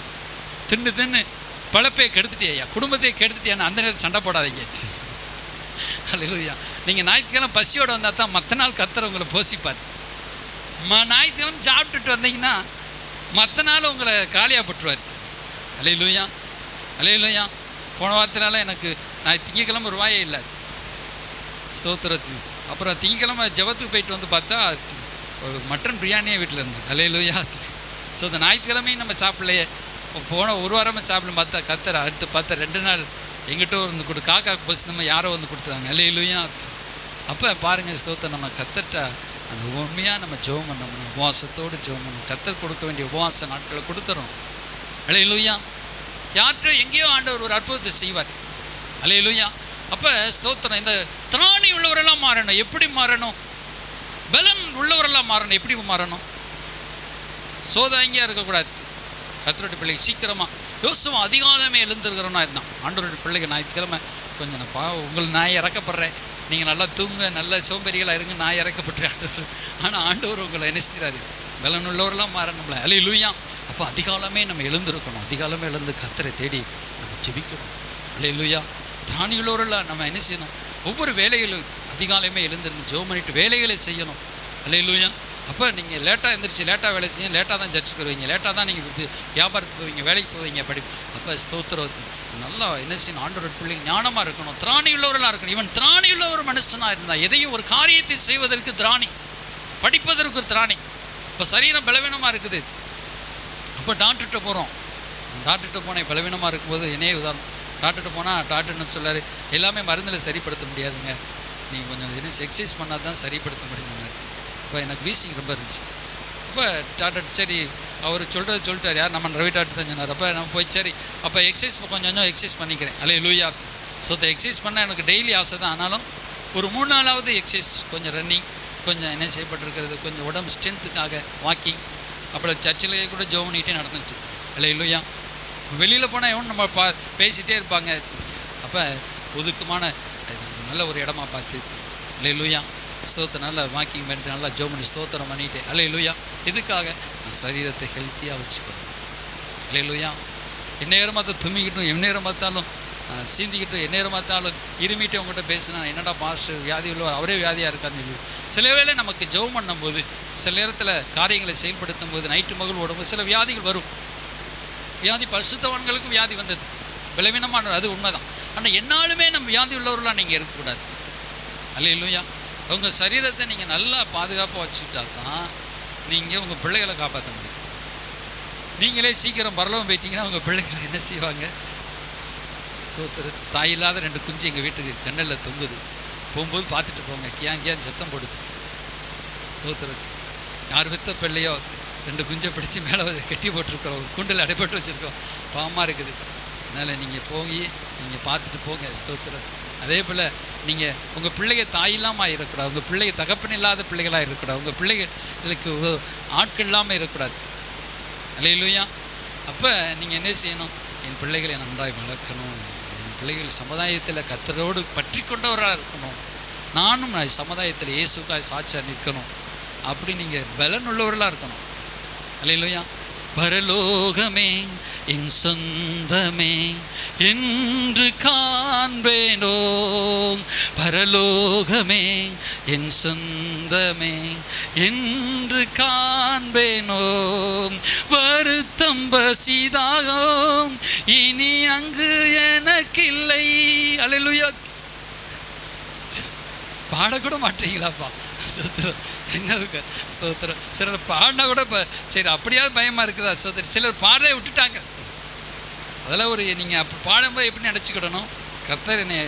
தின்னு பழப்பையை கெடுத்துட்டே ஐயா, குடும்பத்தையே கெடுத்துட்டியான்னு அந்த நேரத்தில் சண்டை போடாதீங்க. அல்லேலூயா. நீங்கள் ஞாயிற்றுக்கிழமை பசியோடு வந்தால் தான் மற்ற நாள் கத்தரை உங்களை போசிப்பார். ஞாயிற்றுக்கிழமை சாப்பிட்டுட்டு வந்தீங்கன்னா மற்ற நாள் உங்களை காலியாக போட்டுருவார். அல்லேலூயா, அல்லேலூயா. போன வாரத்தினால எனக்கு நான் திங்கக்கிழமை ரூபாயே இல்லை, ஸ்தோத்திரத்து. அப்புறம் திங்கக்கிழமை ஜபத்துக்கு போயிட்டு வந்து பார்த்தா ஒரு மட்டன் பிரியாணியே வீட்டில் இருந்துச்சு. அல்லேலூயா. ஸோ இந்த ஞாயிற்றுக்கிழமையும் நம்ம சாப்பிடலையே, போன ஒரு வாரமாக சாப்பிடணும் பார்த்தா கத்தரை அடுத்து பார்த்தா 2 நாள் எங்கிட்ட வந்து காக்காக்கு போச்சு நம்ம யாரோ வந்து கொடுத்தாங்க. அல்லேலூயா. அப்போ பாருங்கள் ஸ்தோத்திரம், நம்ம கத்தர்கிட்ட அந்த உண்மையாக நம்ம ஜெபம் பண்ணணும், உபவாசத்தோடு ஜெபம் பண்ணணும். கத்தர் கொடுக்க வேண்டிய உபவாச நாட்களை கொடுத்துறோம். அல்லேலூயா. யார்கிட்ட எங்கேயோ ஆண்டவர் ஒரு அற்புதத்தை செய்வார். அல்லேலூயா. அப்போ ஸ்தோத்திரம், இந்த திராணி உள்ளவரெல்லாம் மாறணும். எப்படி மாறணும்? பலன் உள்ளவரெல்லாம் மாறணும். எப்படி மாறணும்? சோதாங்கியாக இருக்கக்கூடாது. கர்த்தருடைய பிள்ளைகள் சீக்கிரமாக யோசுவா அதிகாலமே எழுந்திருக்கிறோன்னா இருந்தான். ஆண்டவருடைய பிள்ளைகள் ஞாயிற்றுக்கிழமை கொஞ்சம் உங்களுக்கு நான் இறக்கப்படுறேன், நீங்கள் நல்லா தூங்க, நல்ல சோம்பேறிகளாக இருங்க, நான் இறக்கப்பட்டுறேன் ஆண்டவர். ஆனால் ஆண்டவர் உங்களை என்ன செய்கிறாரு? பலன் உள்ளவரெல்லாம் மாறணும்ல. அல்லேலூயா. அப்போ அதிகாலமே நம்ம எழுந்திருக்கணும். அதிகாலமே எழுந்து கர்த்தரை தேடி நம்ம ஜெபிக்கணும். அல்லேலூயா. திராணிகளோரெல்லாம் நம்ம என்ன செய்யணும்? ஒவ்வொரு வேலைகளும் அதிகாலமே எழுந்திருந்து ஜெபம் பண்ணிட்டு வேலைகளை செய்யணும். அல்லேலூயா. அப்போ நீங்கள் லேட்டாக எழுந்திரிச்சு லேட்டாக வேலை செய்யும், லேட்டாக தான் சர்ச்சுக்கு வருவீங்க, லேட்டாக தான் நீங்கள் வியாபாரத்துக்கு போவீங்க, வேலைக்கு போவீங்க, அப்போ ஸ்தோத்திரம் நல்லா என்ன செய்யணும்? ஆண்டவருடைய பிள்ளைங்க ஞானமாக இருக்கணும், திராணி உள்ளவர்களாக இருக்கணும். இவன் திராணி உள்ள ஒரு மனுஷனாக இருந்தால் எதையும் ஒரு காரியத்தை செய்வதற்கு திராணி, படிப்பதற்கு ஒரு திராணி. இப்போ சரீரம் பலவீனமாக இருக்குது, அப்போ டாக்டர்கிட்ட போகிறோம். டாக்டர்கிட்ட போனேன் பலவீனமாக இருக்கும்போது என்னையே உதாரணம், டாக்டர்கிட்ட போனால் டாக்டர் என்ன சொல்லார், எல்லாமே மருந்தில் சரிப்படுத்த முடியாதுங்க, நீங்கள் கொஞ்சம் என்ன எக்ஸசைஸ் பண்ணால் தான் சரிப்படுத்த முடியுங்க. இப்போ எனக்கு வீசிங் ரொம்ப இருந்துச்சு. இப்போ டாக்டர் சரி அவர் சொல்லிட்டார், யார் நம்ம ரவி டாக்டர் தான் சொன்னார். அப்போ நம்ம போய் சரி அப்போ எக்ஸசைஸ் கொஞ்சம் எக்ஸசைஸ் பண்ணிக்கிறேன். அல்லேலூயா. ஸோ எக்ஸசைஸ் பண்ணால் எனக்கு டெய்லி ஆசை தான். ஆனாலும் ஒரு 3 நாளாவது எக்ஸசைஸ், கொஞ்சம் ரன்னிங், கொஞ்சம் என்ன செய்யப்பட்டிருக்கிறது, கொஞ்சம் உடம்பு ஸ்ட்ரென்த்துக்காக வாக்கிங். அப்புறம் சர்ச்சிலேயே கூட ஜெபம் பண்ணிகிட்டே நடந்துச்சு. அல்லேலூயா. வெளியில் போனால் எவன் நம்ம பேசிகிட்டே இருப்பாங்க. அப்போ ஒதுக்கமான நல்ல ஒரு இடமா பார்த்து அல்லேலூயா ஸ்தோத்திரம் நல்லா வாக்கிங் பண்ணிட்டு நல்லா ஜெபம் பண்ணி ஸ்தோத்திரம் பண்ணிட்டு அல்லேலூயா. இதுக்காக நான் சரீரத்தை ஹெல்த்தியாக வச்சுக்கணும். அல்லேலூயா. எந்நேரம் பார்த்து தும்மிக்கிட்டும், எந்நேரம் பார்த்தாலும் சீந்திக்கிட்டும், எந்நேரம் பார்த்தாலும் இருமிட்டு உங்கள்கிட்ட பேசினா என்னடா மாஸ்டர் வியாதி உள்ளவர், அவரே வியாதியாக இருக்காருன்னு சொல்லி சில வேளை நமக்கு ஜெபம் பண்ணும்போது சில நேரத்தில் காரியங்களை செயல்படுத்தும் போது நைட்டு மகள் ஓடும்போது சில வியாதிகள் வரும். வியாதி பரிசுத்தவான்களுக்கும் வியாதி வந்தது, பலவீனமான அது உண்மைதான். ஆனால் என்னாலுமே நம்ம வியாதி உள்ளவர்களாக நீங்கள் இருக்கக்கூடாது. அல்லேலூயா. உங்கள் சரீரத்தை நீங்கள் நல்லா பாதுகாப்பாக வச்சுக்கிட்டா தான் நீங்கள் உங்கள் பிள்ளைகளை காப்பாற்ற முடியும். நீங்களே சீக்கிரம் பரலோகம் போயிட்டீங்கன்னா உங்கள் பிள்ளைகளை என்ன செய்வாங்க? ஸ்தோத்திரம். தாய் இல்லாத 2 குஞ்சு எங்கள் வீட்டுக்கு ஜன்னலில் தொங்குது, போகும்போது பார்த்துட்டு போங்க, கியாங்கியான்னு சத்தம் போடுது. ஸ்தோத்திரம். யார் வித்த பிள்ளையோ 2 குஞ்சை பிடிச்சி மேலே கட்டி போட்டிருக்கிறோம், கூண்டில் அடைப்பட்டு வச்சுருக்கோம், பாவமாக இருக்குது. அதனால் நீங்கள் போய் நீங்கள் பார்த்துட்டு போங்க. ஸ்தோத்திரம். அதே போல் நீங்கள் உங்கள் பிள்ளைங்க தாய் இல்லாமல் இருக்கக்கூடாது, உங்கள் பிள்ளைங்க தகப்பன் இல்லாத பிள்ளைகளாக இருக்கக்கூடாது, உங்கள் பிள்ளைகளுக்கு ஆட்கள் இல்லாமல் இருக்கக்கூடாது. அல்லேலூயா. அப்போ நீங்கள் என்ன செய்யணும்? என் பிள்ளைகளை நன்றாய் வளர்க்கணும், என் பிள்ளைகள் சமுதாயத்தில் கர்த்தரோடு பற்றி கொண்டவராக இருக்கணும், நானும் சமுதாயத்தில் இயேசுக்காய் சாட்சியாக நிற்கணும், அப்படி நீங்கள் பலன் உள்ளவர்களாக இருக்கணும். அல்லேலூயா. பரலோகமே என் சொந்தமே என்று காண்பேனோ, பரலோகமே என் சொந்தமே என்று காண்பேனோ, வருத்தம் பசிதாகம் இனி அங்கு எனக்கில்லை. அல்லேலூயா. பாடக்கூட மாட்டீங்களாப்பா? ஸ்தோத்திரம். என்னதுக்கு ஸ்தோத்திரம். சிலர் பாடினா கூட இப்போ சரி அப்படியாவது பயமாக இருக்குதா? ஸ்தோத்திரம். சிலர் பாடவே விட்டுட்டாங்க. அதெல்லாம் ஒரு நீங்கள் அப்போ பாடும்போது எப்படி நினச்சிக்கிடணும்? கர்த்தர் என்னை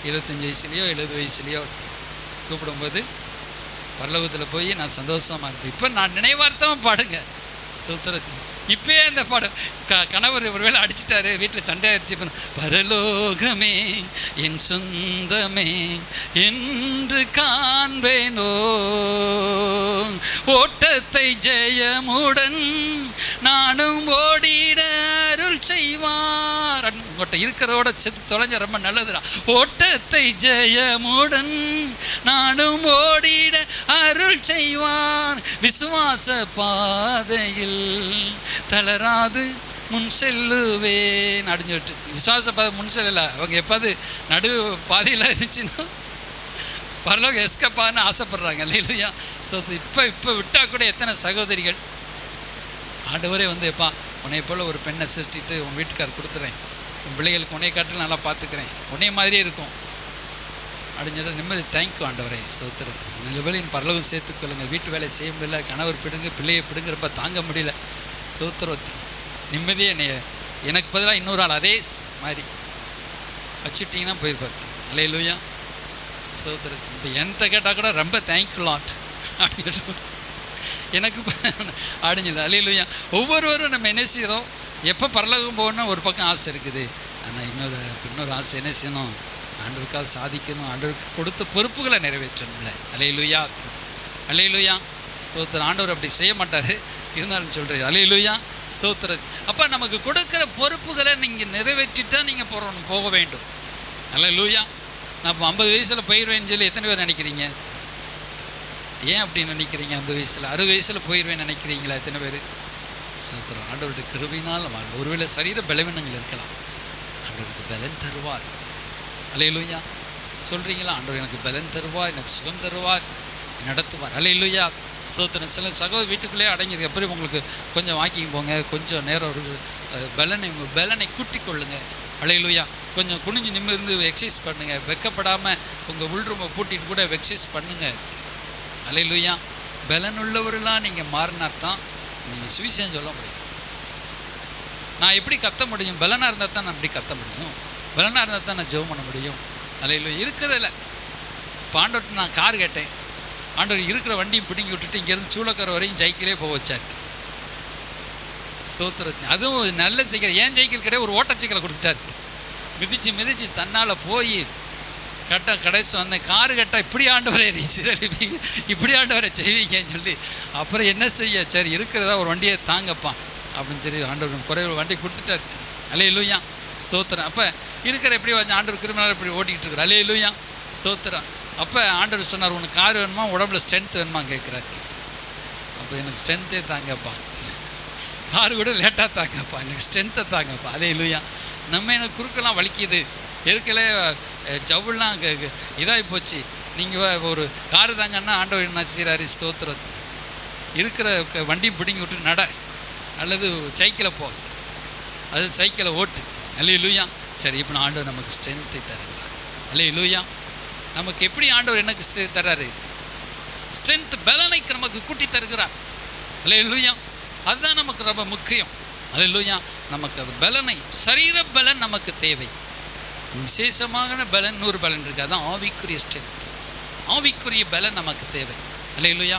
25 வயசுலையோ 70 வயசுலையோ கூப்பிடும்போது பரலோகத்தில் போய் நான் சந்தோஷமாக இருப்பேன். இப்போ நான் நினைவார்த்தமாக பாடுங்க. ஸ்தோத்திரம். இப்பயே அந்த பாடம் கணவர் ஒருவேளை அடிச்சிட்டாரு, வீட்டில் சண்டை ஆயிடுச்சு, பரலோகமே என் சொந்தமே என்று காண்பேனோ, ஓட்டத்தை ஜெயமுடன் நானும் ஓடிட அருள் செய்வார். உங்கள்கிட்ட இருக்கிறோட செத்து தொலைஞ்ச ரொம்ப நல்லதுடா. ஓட்டத்தை ஜெயமுடன் நானும் ஓடிட அருள் செய்வார், விசுவாச பாதையில் தளராது முன் செல்லுவேன் அப்படின்னு சொல்லிட்டு. விசுவாச பாதை முன் செல்லல, அவங்க எப்பாவது நடு பாதையில் இருந்துச்சுன்னா பரலோகம் எஸ்கப்பான்னு ஆசைப்படுறாங்க இல்லையா. இப்போ விட்டால் கூட எத்தனை சகோதரிகள் ஆண்டவரே எப்பா உன்னை போல் ஒரு பெண்ணை சிருஷ்டித்து உன் வீட்டுக்கார் கொடுத்துறேன், உன் பிள்ளைகளுக்கு உன்னை காட்டில் நல்லா பார்த்துக்கிறேன், உன்னைய மாதிரியே இருக்கும் அப்படின்னு சொல்லிட்டு நிம்மதி. தேங்க்யூ ஆண்டவரே, ஸ்தோத்திரம். இந்த வேலையின் பரலோகம் சேர்த்துக்கொள்ளுங்க. வீட்டு வேலையை செய்ய முடியல, கணவர் பிடுங்க, பிள்ளையை பிடுங்கிறப்ப தாங்க முடியல, ஸ்தோத்திரம். நிம்மதியே எனக்கு பதிலாக இன்னொரு ஆள் அதே மாதிரி வச்சுட்டிங்கன்னா போயிருப்பார். அல்லேலூயா, ஸ்தோத்திரம். இப்போ என்கிட்ட கேட்டால் கூட ரொம்ப தேங்க்யூ லாட் அப்படின்னு எனக்கு அப்படிஞ்சது. அல்லேலூயா. ஒவ்வொருவரும் நம்ம என்ன செய்கிறோம், எப்போ பரலோகம் போகணும்னா ஒரு பக்கம் ஆசை இருக்குது, ஆனால் இன்னொரு ஆசை என்ன செய்யணும், ஆண்டவருக்காக சாதிக்கணும், ஆண்டவருக்கு கொடுத்த பொறுப்புகளை நிறைவேற்றணும்ல. அல்லேலூயா, அல்லேலூயா, ஸ்தோத்திரம். ஆண்டவர் அப்படி செய்ய மாட்டார், இருந்தாலும் சொல்கிறேன் அல்லேலூயா, ஸ்தோத்திரம். அப்போ நமக்கு கொடுக்குற பொறுப்புகளை நீங்கள் நிறைவேற்றிட்டு தான் நீங்கள் போக வேண்டும். அல்லேலூயா. நான் இப்போ 50 வயசில் போயிடுவேன்னு சொல்லி எத்தனை பேர் நினைக்கிறீங்க? ஏன் அப்படின்னு நினைக்கிறீங்க? 50 வயசில் 60 வயசில் போயிடுவேன்னு நினைக்கிறீங்களா எத்தனை பேர்? ஸ்தோத்திரம். ஆண்டவருடைய கிருபையினால் வாழ். ஒருவேளை சரீர பலவீனங்கள் இருக்கலாம், ஆண்டவருக்கு பலன் தருவார். அல்லேலூயா, சொல்கிறீங்களா? ஆண்டவர் எனக்கு பலன் தருவார், எனக்கு சுகம் தருவார், நடத்துவார். அல்லேலூயா, ஸ்தோத்திரம். சில சகோதர வீட்டுக்குள்ளேயே அடங்கியிருக்கு. எப்படி உங்களுக்கு கொஞ்சம் வாக்கிங் போங்க, கொஞ்சம் நேரம் ஒரு பலனை கூட்டி கொள்ளுங்க. அல்லேலூயா. கொஞ்சம் குனிஞ்சு நிமிர்ந்து எக்ஸசைஸ் பண்ணுங்கள். வெக்கப்படாமல் உங்கள் உள்ரூமை பூட்டிட்டு கூட எக்ஸசைஸ் பண்ணுங்கள். அல்லேலூயா. பலனுள்ளவர்களாக நீங்கள் மாறினார் தான் நீங்கள் சுவிசேஷம் சொல்ல முடியும். நான் எப்படி கத்த முடியும்? பலனாக இருந்தால் தான் நான் எப்படி கத்த முடியும்? பலனாக இருந்தால் தான் நான் ஜெபம் பண்ண முடியும். அல்லேலூயா. இருக்கிறதில்ல. இப்போ ஆண்டவர்கிட்ட நான் கார் கேட்டேன், ஆண்டவர் இருக்கிற வண்டியை பிடுங்கி விட்டுட்டு இங்கேருந்து சூளக்கரை வரையும் சைக்கிளே போக வச்சார். ஸ்தோத்திரம். அதுவும் நல்ல சைக்கிள், ஏன் சைக்கிள் கிடையாது, ஒரு ஓட்ட சைக்கிளை கொடுத்துட்டார். மிதிச்சு தன்னால் போய் கடைசி வந்தேன். காரு கேட்டால் இப்படி ஆண்டவரை சிறடிப்பீங்க, இப்படி ஆண்டவரை செய்வீங்கன்னு சொல்லி, அப்புறம் என்ன செய்ய, சரி இருக்கிறதா ஒரு வண்டியை தாங்கப்பான் அப்படின்னு சொல்லி ஆண்டவர் குறைவு வண்டி கொடுத்துட்டார். அல்லேலூயா, ஸ்தோத்திரம். அப்போ இருக்கிற எப்படி வந்து ஆண்டவர் கிருமினால இப்படி ஓட்டிக்கிட்டு இருக்கிற. அல்லேலூயா, ஸ்தோத்திரம். அப்போ ஆண்டவர் சொன்னார், உனக்கு கார் வேணுமா, உடம்புல ஸ்ட்ரென்த் வேணுமா கேட்குறாரு. அப்போ எனக்கு ஸ்ட்ரென்த்தே தாங்கப்பா, காரு கூட லேட்டாக தாங்கப்பா, எனக்கு ஸ்ட்ரென்த்தை தாங்கப்பா. அல்லேலூயா. நம்ம எனக்கு குறுக்கெல்லாம் வலிக்குது, இருக்கல ஜவுலாம் இதாகி போச்சு, நீங்கள் ஒரு காரு தாங்கன்னா ஆண்டவர் என்ன செய்கிறாரு, ஸ்தோத்திரம். இருக்கிற வண்டி பிடிங்கி விட்டு நட, அல்லது சைக்கிளை போ, அது சைக்கிளை ஓட்டு. அல்லேலூயா. சரி, இப்போ நான் ஆண்டவர் நமக்கு ஸ்ட்ரென்த்தை தருகிறார். அல்லேலூயா. நமக்கு எப்படி ஆண்டவர் எனக்கு தர்றாரு? ஸ்ட்ரென்த், பலனை நமக்கு கூட்டி தருகிறார். அல்லேலூயா. அதுதான் நமக்கு ரொம்ப முக்கியம். அல்லேலூயா. நமக்கு அது பலனை, சரீர பலன் நமக்கு தேவை. விசேஷமான பலன், 100 பலன் இருக்குது. அதுதான் ஆவிக்குரிய ஸ்ட்ரென்த், ஆவிக்குரிய பலன் நமக்கு தேவை. அல்லேலூயா,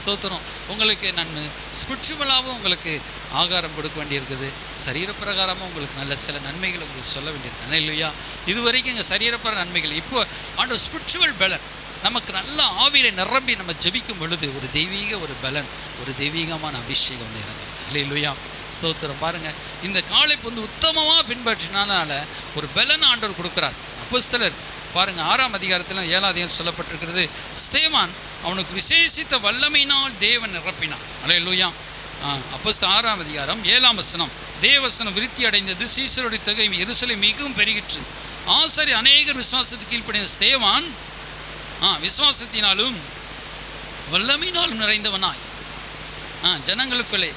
ஸ்தோத்திரம். உங்களுக்கு நான் ஸ்பிரிச்சுவலாகவும் உங்களுக்கு ஆகாரம் கொடுக்க வேண்டியிருக்குது, சரீரப்பிரகாரமும் உங்களுக்கு நல்ல சில நன்மைகள் உங்களுக்கு சொல்ல வேண்டியிருக்கு. அல்லேலூயா. இதுவரைக்கும் இங்கே சரீரப்பிர நன்மைகள். இப்போ ஆண்டவர் ஸ்பிரிச்சுவல் பலன் நமக்கு நல்ல ஆவியில நிரம்பி நம்ம ஜெபிக்கும் பொழுது ஒரு தெய்வீக ஒரு பலன், ஒரு தெய்வீகமான அபிஷேகம் வந்து இறங்குது. அல்லேலூயா, ஸ்தோத்திரம். பாருங்கள், இந்த காலை உத்தமமாக பின்பற்றினால ஒரு பலன் ஆண்டவர் கொடுக்குறார். அப்போஸ்தலர் பாருங்கள், 6ஆம் அதிகாரத்தில் 7ஆம் அதிகாரம் சொல்லப்பட்டிருக்கிறது, ஸ்தேவான் அவனுக்கு விசேஷித்த வல்லமையினால் தேவன் நிரப்பினான். அல்லேலூயா. அப்போஸ்தலர் 6ஆம் அதிகாரம் 7ஆம் வசனம், தேவவசனம் விருத்தி அடைந்தது, சீசருடைய தொகை எருசலேம் மிகவும் பெருகிற்று, ஆசாரியர் அநேகர் விசுவாசத்துக்கு கீழ்ப்படிந்த ஸ்தேவான் விசுவாசத்தினாலும் வல்லமையினாலும் நிறைந்தவனாய் ஜனங்களுக்குள்ளே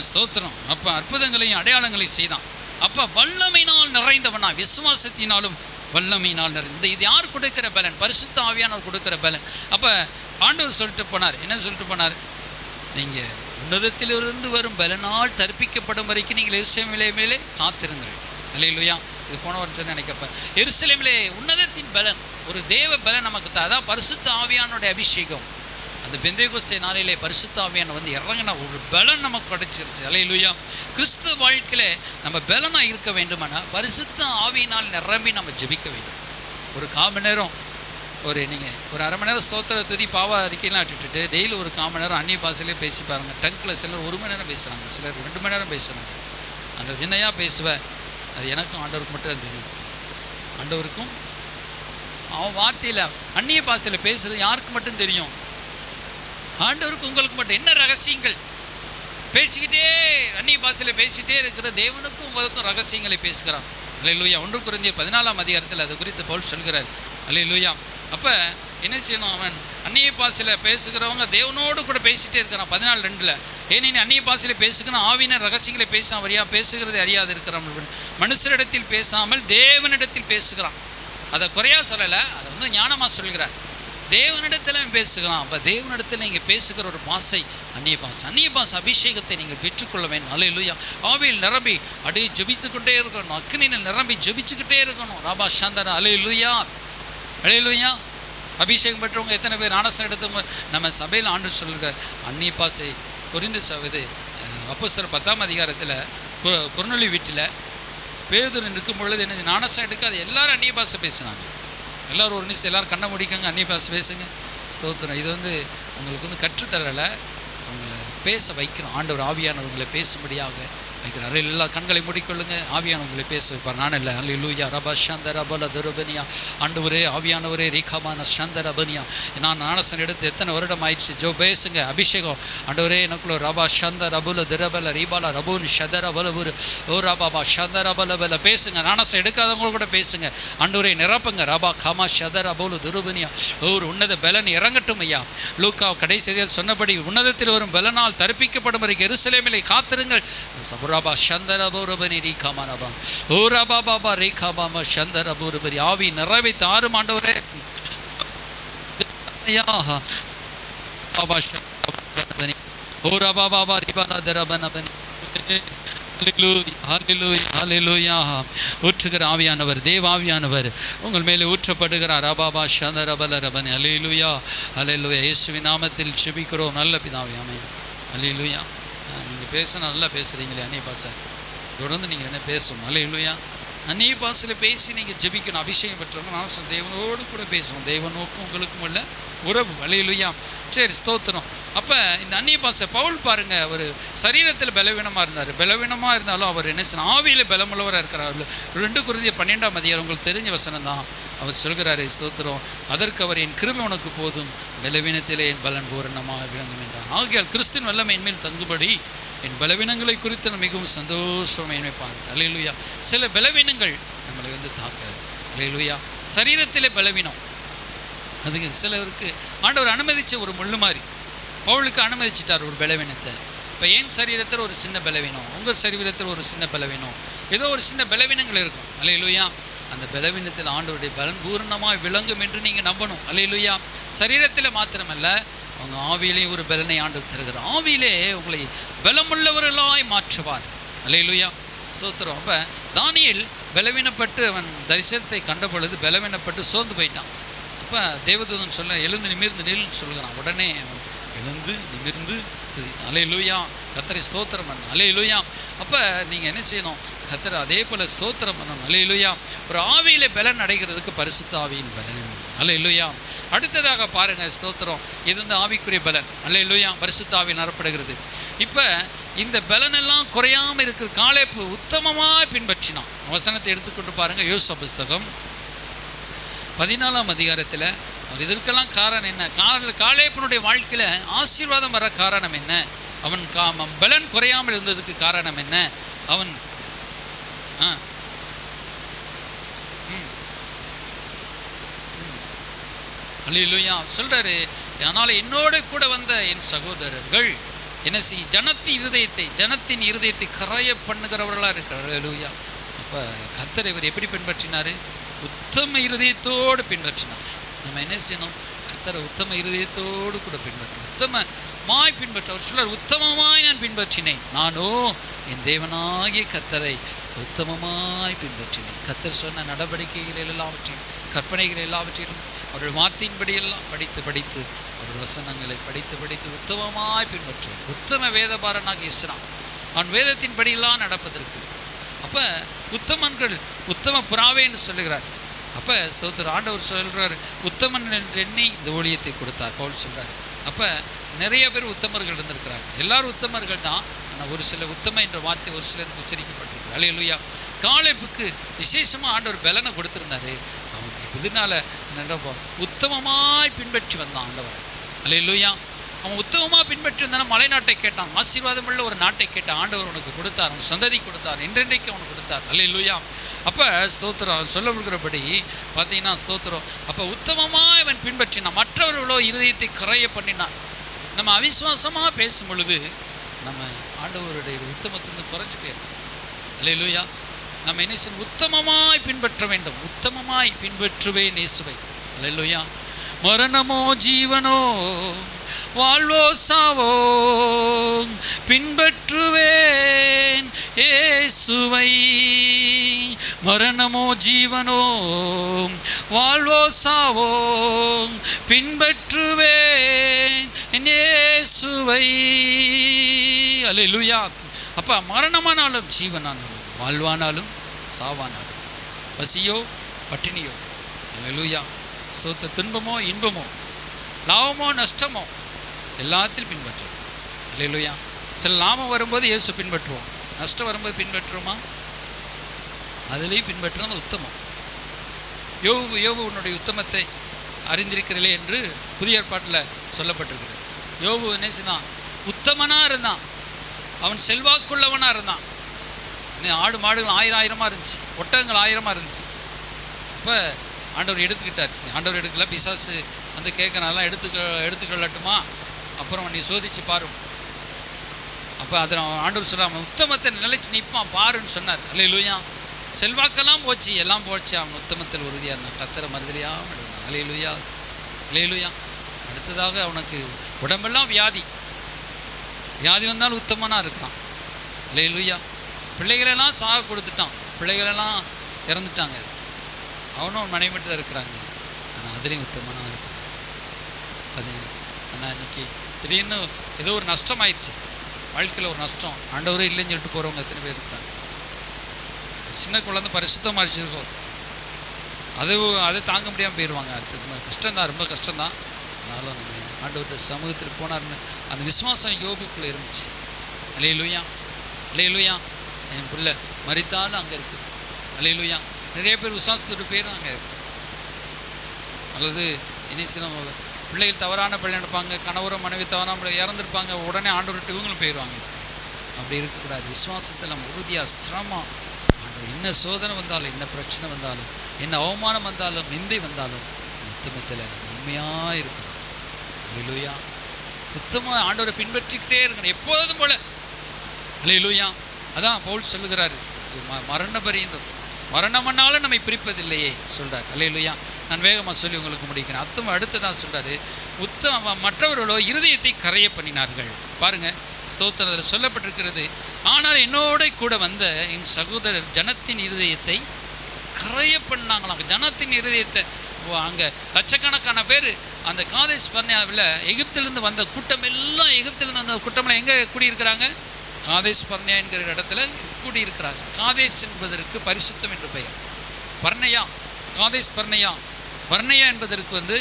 ஸ்தோத்திரம். அப்போ அற்புதங்களையும் அடையாளங்களையும் செய்தான். அப்போ வல்லமையினால் நிறைந்தவனா, விசுவாசத்தினாலும் வல்லமையினால் நிறைந்த. இது யார் கொடுக்கிற பலன்? பரிசுத்த ஆவியானவர் கொடுக்கிற பலன். அப்போ ஆண்டவர் சொல்லிட்டு போனார், என்ன சொல்லிட்டு போனார்? நீங்கள் உன்னதத்திலிருந்து வரும் பலனால் தற்பிக்கப்படும் வரைக்கும் நீங்கள் எருசலேமிலே மேலே காத்திருங்கள். அல்லேலூயா. இது போன வருஷம் நினைக்கப்ப எருசலேமிலே உன்னதத்தின் பலன், ஒரு தேவ பலன் நமக்கு தான். அதான் பரிசுத்த ஆவியானுடைய அபிஷேகம். அந்த பெந்தேகோஸ்தே நாளிலே பரிசுத்த ஆவியானவர் வந்து இறங்கின ஒரு பலன் நமக்கு கிடைச்சிருச்சு. அல்லேலூயா. கிறிஸ்துவ வாழ்க்கையில நம்ம பலனாக இருக்க வேண்டுமானால் பரிசுத்த ஆவியினால் நிரம்பி நம்ம ஜெபிக்க வேண்டும். ஒரு 1/4 மணி நேரம், நீங்கள் ஒரு 1/2 மணி நேரம் ஸ்தோத்திர துதி பாவ அறிக்கையெல்லாம் விட்டுட்டு டெய்லி ஒரு 1/4 மணி நேரம் அந்நிய பாஷையிலே பேசி பாருங்கள். டங்கில் சிலர் 1 மணி நேரம் பேசுகிறாங்க, சிலர் 2 மணி நேரம் பேசுகிறாங்க. அந்த வினையாக பேசுவேன், அது எனக்கும் ஆண்டவருக்கு மட்டும் அது தெரியும். ஆண்டவருக்கும் அவன் வார்த்தையில் அந்நிய பாஷையில் பேசுகிறது யாருக்கு மட்டும் தெரியும்? ஆண்டவருக்கு உங்களுக்கு மட்டும். என்ன ரகசியங்கள் பேசிக்கிட்டே அந்நிய பாஷையில் பேசிகிட்டே இருக்கிற தேவனுக்கும் உங்களுக்கும் ரகசியங்களை பேசுகிறான். அல்லேலூயா. 1 கொரிந்தியர் 14ஆம் அதிகாரத்தில் அது குறித்து பவுல் சொல்கிறார். அல்லேலூயா. அப்போ என்ன செய்யணும்? அவன் அந்நிய பாஷையில் பேசுகிறவங்க தேவனோடு கூட பேசிகிட்டே இருக்கிறான். 14:2 ஏன் நீ அந்நிய பாஷையில் பேசுகிறோம்? ஆவியினர் ரகசியங்களை பேசாம வரியா பேசுகிறதை அறியாது இருக்கிறான். மனுஷரிடத்தில் பேசாமல் தேவனிடத்தில் பேசுகிறான். அதை குறையா சொல்லலை, அதை வந்து ஞானமாக சொல்கிறார். தேவனிடத்தில் பேசுகிறான். அப்போ தேவனிடத்தில் நீங்கள் பேசுகிற ஒரு பாஷை அந்நிய பாஷை. அந்நிய பாஷை அபிஷேகத்தை நீங்கள் பெற்றுக்கொள்ள வேண்டும். அல்லேலூயா. ஆவியில் நிரம்பி அப்படியே ஜெபித்துக்கிட்டே இருக்கணும். அக்னியில் நிரம்பி ஜெபிச்சுக்கிட்டே இருக்கணும். ராபா சந்தன. அல்லேலூயா. அல்லேலூயா. அபிஷேகம் பெற்றவங்க எத்தனை பேர் ஞானஸ்நானம் எடுத்தவங்க நம்ம சபையில் ஆண்டு சொல்லுங்க. அந்நிய பாஷை கொரிந்து சபது அப்போஸ்தலர் 10ஆம் அதிகாரத்தில் கொர்நேலியு வீட்டில் பேதுரு நிற்கும் பொழுது என்ன ஞானஸ்நானம் எடுக்க அது எல்லாரும் அந்நிய பாஷை பேசினாங்க. எல்லோரும் ஒரு நிமிஷம் எல்லோரும் கண்ணை முடிக்கங்க, அந்நிய பாஷை பேசுங்க. ஸ்தோத்திரம். இது வந்து உங்களுக்கு வந்து கற்றுத்தரலை, உங்களை பேச வைக்கணும். ஆண்டவர் ஆவியானவர் உங்களை பேசும்படியாக வைக்கிறார். எல்லா கண்களை மூடிக்கொள்ளுங்க. ஆவியானவர்களை பேச வைப்பார். நான் இல்லை. அல்லேலூயா. ரபா சந்தர பல துரபனியா. ஆண்டவரே ஆவியானவரே ரீகாமான சந்தர பனியா. நான் ஞானஸ்நானம் எடுத்து எத்தனை வருடம் ஆயிடுச்சு? ஜோ பேசுங்க. அபிஷேகம் ஆண்டவரே எனக்குள்ள ரபா சந்த ரபுல திரபல ரீபால ரபுன் சதர பலபுரு ஓ ரபாபா சந்தர பலபல பேசுங்க. ஞானஸ்நானம் எடுக்காதவங்க கூட பேசுங்க. ஆண்டவரே நிரப்புங்க. ரபா காமா சதர போல துருபனியா. ஒரு உன்னத பலன் இறங்கட்டும் ஐயா. லூக்கா கடைசி சொன்னபடி உன்னதத்தில் வரும் பலனால் தரிப்பிக்கப்படும் வரைக்கும் எருசலேமிலே காத்திருங்கள். ரபா சந்தர போரபனி ரீகாமானபா ஓ ரபா பாபா ரீகாபாமா சந்தர போரபரி. ஆவி நிறைவை தாரும் ஆண்டவரே. ஓ ரபா பாபா ரிபாலா தரபனபனி. ஊற்றுகிற ஆவியானவர் தேவாவியானவர் உங்கள் மேலே ஊற்றப்படுகிறார். ரபாபா சந்தரபல ரபனி. அல்லேலூயா. அல்லேலூயா. இயேசுவின் நாமத்தில் ஜெபிக்கிறோம் நல்ல பிதாவே. ஆமென். அல்லேலூயா. நீங்கள் பேசணும், நல்லா பேசுகிறீங்களே அந்நிய பாஷை. தொடர்ந்து நீங்கள் என்ன பேசணும். அல்லேலூயா. அந்நிய பாஷையில் பேசி நீங்கள் ஜெபிக்கணும். அபிஷேகம் பெற்றவங்க நான் தேவனோடு கூட பேசணும். தேவனோக்கும் உங்களுக்கும் உள்ள உறவு. அல்லேலூயா. சரி, ஸ்தோத்திரம். அப்போ இந்த அந்நிய பாஷை பவுல் பாருங்கள், அவர் சரீரத்தில் பலவீனமாக இருந்தார். பலவீனமாக இருந்தாலும் அவர் என்ன செய்யணும்? ஆவியில் பலமுள்ளவராக இருக்கிறார். 2 கொரிந்தியர் 12ஆம் அதிகாரம் உங்களுக்கு தெரிஞ்ச வசனம் தான். அவர் சொல்கிறாரு, ஸ்தோத்திரம், அதற்கு அவர் என் கிருபை உனக்கு போதும், பலவீனத்திலே என் பலன் பூரணமாக விளங்கும் என்றார். ஆகையால் கிறிஸ்துவின் வல்லமை என்மேல் தங்குபடி என் பலவீனங்களை குறித்து நான் மிகவும் சந்தோஷமாக நினைப்பாங்க. அல்லேலூயா. சில பலவீனங்கள் நம்மளை வந்து தாக்காது. அல்லேலூயா. சரீரத்திலே பலவீனம் அதுக்கு சிலருக்கு ஆண்டவர் அனுமதித்த ஒரு முள்ளு மாதிரி பவுலுக்கு அனுமதிச்சிட்டார் ஒரு பலவீனத்தை. இப்போ என் சரீரத்தில் ஒரு சின்ன பலவீனம், உங்கள் சரீரத்தில் ஒரு சின்ன பலவீனம், ஏதோ ஒரு சின்ன பலவீனங்கள் இருக்கும். அல்லேலூயா. அந்த பலவீனத்தில் ஆண்டவருடைய பலன் பூரணமாக விளங்கும் என்று நீங்கள் நம்பணும். அல்லேலூயா. சரீரத்தில் மாத்திரமல்ல, அவங்க ஆவியிலேயும் ஒரு பலனை ஆண்டவர் தருகிறார். ஆவியிலே உங்களை பலமுள்ளவர்களாய் மாற்றுவார். அல்லேலூயா. சோத்திரம். அப்போ தானியேல் பலவீனப்பட்டு அவன் தரிசனத்தை கண்ட பொழுது பலவீனப்பட்டு சோர்ந்து போயிட்டான். அப்போ தேவதூதன் சொல்ல எழுந்து நிமிர்ந்து நில்னு சொல்கிறான். உடனே அவன் எழுந்து நிமிர்ந்து அல்லேலூயா கர்த்தரை ஸ்தோத்திரம் பண்ண. அல்லேலூயா. அப்போ நீங்கள் என்ன செய்யணும்? கர்த்தரை அதே போல் ஸ்தோத்திரம் பண்ணணும். அல்லேலூயா. ஒரு ஆவியில் பலன் அடைகிறதுக்கு பரிசுத்த ஆவியின் பலன். அல்லேலூயா. அடுத்ததாக பாருங்கள், ஸ்தோத்திரம், இது வந்து ஆவிக்குரிய பலன். அல்லேலூயா. பரிசுத்த ஆவி நிரப்படுகிறது. இப்போ இந்த பலனெல்லாம் குறையாமல் இருக்கிற காலேப்பு உத்தமமாக பின்பற்றினான். வசனத்தை எடுத்துக்கொண்டு பாருங்கள். யோசுவா புஸ்தகம் 14ஆம் அதிகாரத்தில் அவர் இதற்கெல்லாம் காரணம் என்ன? காலேப்பினுடைய வாழ்க்கையில் ஆசீர்வாதம் வர காரணம் என்ன? அவன் பலன் குறையாமல் இருந்ததுக்கு காரணம் என்ன? அவன் அல்லேலூயா சொல்கிறாரு, அதனால் என்னோடு கூட வந்த என் சகோதரர்கள் என்ன செய்ய ஜனத்தின் இருதயத்தை கரைய பண்ணுகிறவர்களாக இருக்கிறார். அல்லேலூயா. அப்போ கர்த்தர் இவர் எப்படி பின்பற்றினார்? உத்தம இருதயத்தோடு பின்பற்றினார். நம்ம என்ன செய்யணும்? கர்த்தரை உத்தம இருதயத்தோடு கூட பின்பற்றணும். உத்தமமாய் பின்பற்ற அவர் சொல்றார், உத்தமமாய் நான் பின்பற்றினேன், நானோ என் தேவனாகிய கர்த்தரை உத்தமமாய் பின்பற்றினேன். கர்த்தர் சொன்ன நடவடிக்கைகள் எல்லாவற்றையும் கற்பனைகள் எல்லாவற்றிலும் அவர்கள் வார்த்தையின்படியெல்லாம் படித்து படித்து அவர்கள் வசனங்களை படித்து படித்து உத்தமமாய் பின்பற்றுவோம். உத்தம வேதபாரனாக இஸ்ரான் அவன் வேதத்தின்படியெல்லாம் நடப்பதற்கு. அப்போ உத்தமன்கள் உத்தம புறாவே என்று சொல்லுகிறார். அப்போ ஸ்தோத்திர ஆண்டவர் சொல்கிறார், உத்தமன் என்று எண்ணி இந்த ஊழியத்தை கொடுத்தார் பவுல் சொல்கிறார். அப்போ நிறைய பேர் உத்தமர்கள் இருந்திருக்கிறாங்க. எல்லாரும் உத்தமர்கள் தான். ஆனால் ஒரு சில உத்தம என்ற வார்த்தை ஒரு சிலருக்கு உச்சரிக்கப்பட்டிருக்கு. அல்லேலூயா. காலேபுக்கு விசேஷமாக ஆண்டவர் பலனை கொடுத்துருந்தாரு. அவன் இதனால உத்தமமாய் பின்பற்றி வந்தான் ஆண்டவர். அல்லேலூயா. அவன் உத்தமமாக பின்பற்றி வந்தான மலை நாட்டை கேட்டான். ஆசீர்வாதமுள்ள ஒரு நாட்டை கேட்டான். ஆண்டவர் உனக்கு கொடுத்தார், அவன் சந்ததி கொடுத்தார், என்றென்றைக்கு அவனுக்கு கொடுத்தார். அல்லேலூயா. அப்போ ஸ்தோத்திரம் சொல்ல கொடுக்குறபடி பார்த்தீங்கன்னா ஸ்தோத்திரம். அப்போ உத்தமமாக அவன் பின்பற்றினான். மற்றவர்களோ இருதயத்தை கரைய பண்ணினான். நம்ம அவிசுவாசமாக பேசும் பொழுது நம்ம ஆண்டவருடைய உத்தமத்திலிருந்து குறைஞ்சி போயிடும். அல்லேலூயா. நம்ம என்ன செய்யணும்? உத்தமமாய் பின்பற்ற வேண்டும். உத்தமமாய் பின்பற்றுவேன் இயேசுவை. அல்லேலூயா. மரணமோ ஜீவனோ வாழ்வோ சாவோ பின்பற்றுவேன் இயேசுவை. மரணமோ ஜீவனோ வாழ்வோ சாவோ பின்பற்றுவேன் இயேசுவை. அல்லேலூயா. அப்போ மரணமானாலும் ஜீவனானாலும் வாழ்வானாலும் சாவானாலும் பசியோ பட்டினியோ அல்லேலூயா சோத்த துன்பமோ இன்பமோ லாபமோ நஷ்டமோ எல்லாத்திலும் பின்பற்றுவோம். அல்லேலூயா. சில லாபம் வரும்போது இயேசு பின்பற்றுவோம், நஷ்டம் வரும்போது பின்பற்றுவோமா? அதிலேயும் பின்பற்றுறது உத்தமம். யோபு உன்னுடைய உத்தமத்தை அறிந்திருக்கிறீர்களே என்று புதிய ஏற்பாட்டில் சொல்லப்பட்டிருக்கிறது. யோபு என்ன செய்தான்? உத்தமனாக இருந்தான். அவன் செல்வாக்குள்ளவனாக இருந்தான். ஆடு மாடுகள் 1000 இருந்துச்சு, ஒட்டகங்கள் 1000 இருந்துச்சு. இப்போ ஆண்டவர் எடுத்துக்கிட்டார். ஆண்டவர் எடுக்கல, பிசாசு வந்து கேட்கறதெல்லாம் எடுத்துக்கொள்ளட்டுமா, அப்புறம் நீ சோதிச்சு பாரு. அப்போ அதில் ஆண்டவர் சொல்ல உத்தமத்தை நிலைச்சு நிற்பான் பாருன்னு சொன்னார். அல்லேலூயா. செல்வாக்கெல்லாம் போச்சு, எல்லாம் போச்சு. அவன் உத்தமத்தில் உறுதியாக இருந்தான். கத்தரை மறுதலியாமல் இருந்தான். அல்லேலூயா. அல்லேலூயா. அடுத்ததாக அவனுக்கு உடம்பெல்லாம் வியாதி வந்தாலும் உத்தமனாக இருக்கான். அல்லேலூயா. பிள்ளைகளெல்லாம் சாக கொடுத்துட்டான், பிள்ளைகளெல்லாம் இறந்துட்டாங்க. அவனும் மனைவி மட்டும் தான் இருக்கிறாங்க. ஆனால் அதுலேயும் உத்தமனாக இருக்கிறான். அது ஆனால் இன்னைக்கு திடீர்னு ஏதோ ஒரு நஷ்டம் ஆயிடுச்சு, வாழ்க்கையில் ஒரு நஷ்டம், ஆண்டவரே இல்லைன்னு சொல்லிட்டு போகிறவங்க எத்தனை பேர் இருக்கிறாங்க. சின்ன குழந்தை பரிசுத்தமாக அடிச்சிருக்கோம், அதை தாங்க முடியாமல் போயிடுவாங்க. அது கஷ்டம்தான், ரொம்ப கஷ்டம்தான். ஆனாலும் ஆண்டவர்கிட்ட சமூகத்தில் போனார்னு அந்த விசுவாசம் யோபுக்குள்ளே இருந்துச்சு. அல்லேலூயா. அல்லேலூயா. என் பிள்ளை மரித்தாலும் அங்கே இருக்குது. அல்லேலூயா. நிறைய பேர் விசுவாசத்தோட பேரும் அங்கே இருக்கு. அல்லது இனி சில பிள்ளைகள் தவறான பிள்ளை நடப்பாங்க, கணவரும் மனைவி தவறான இறந்துருப்பாங்க, உடனே ஆண்டவர்கிட்ட இவங்களும் போயிடுவாங்க. அப்படி இருக்கக்கூடாது. விசுவாசத்தில் நம்ம உறுதியாக ஸ்திரமாக ஆண்டவர் என்ன சோதனை வந்தாலும், என்ன பிரச்சனை வந்தாலும், என்ன அவமானம் வந்தாலும், நிந்தை வந்தாலும் உத்தமத்தில் உண்மையாக இருக்கணும். அல்லேலூயா. உத்தம ஆண்டவரை பின்பற்றிக்கிட்டே இருக்கணும் எப்போதும் போல. அல்லேலூயா. அதான் பவுல் சொல்லுகிறாரு, மரண பரியந்தம் மரணம்னாலும் நம்மை பிரிப்பதில்லையே சொல்கிறார். அல்லேலூயா. நான் வேகமாக சொல்லி உங்களுக்கு முடிக்கிறேன். அடுத்ததான் சொல்கிறாரு, மற்றவர்களோ இருதயத்தை கரைய பண்ணினார்கள். பாருங்கள் ஸ்தோத்திரத்தில் சொல்லப்பட்டிருக்கிறது, ஆனால் என்னோட கூட வந்த என் சகோதரர் ஜனத்தின் இருதயத்தை கரைய பண்ணாங்களாம். ஜனத்தின் இருதயத்தை அங்கே லட்சக்கணக்கான பேர் அந்த காதேஸ் பர்னேயாவில் எகிப்திலிருந்து வந்த கூட்டம் எல்லாம், எகிப்திலிருந்து வந்த கூட்டமெல்லாம் எங்கே கூடியிருக்கிறாங்க? காதேஸ் பர்னேயா என்கிற இடத்துல கூடியிருக்கிறாங்க. காதேஸ் என்பதற்கு பரிசுத்தம் என்று பெயர். பர்னேயா, காதேஸ் பர்னேயா. பர்னேயா என்பதற்கு வந்து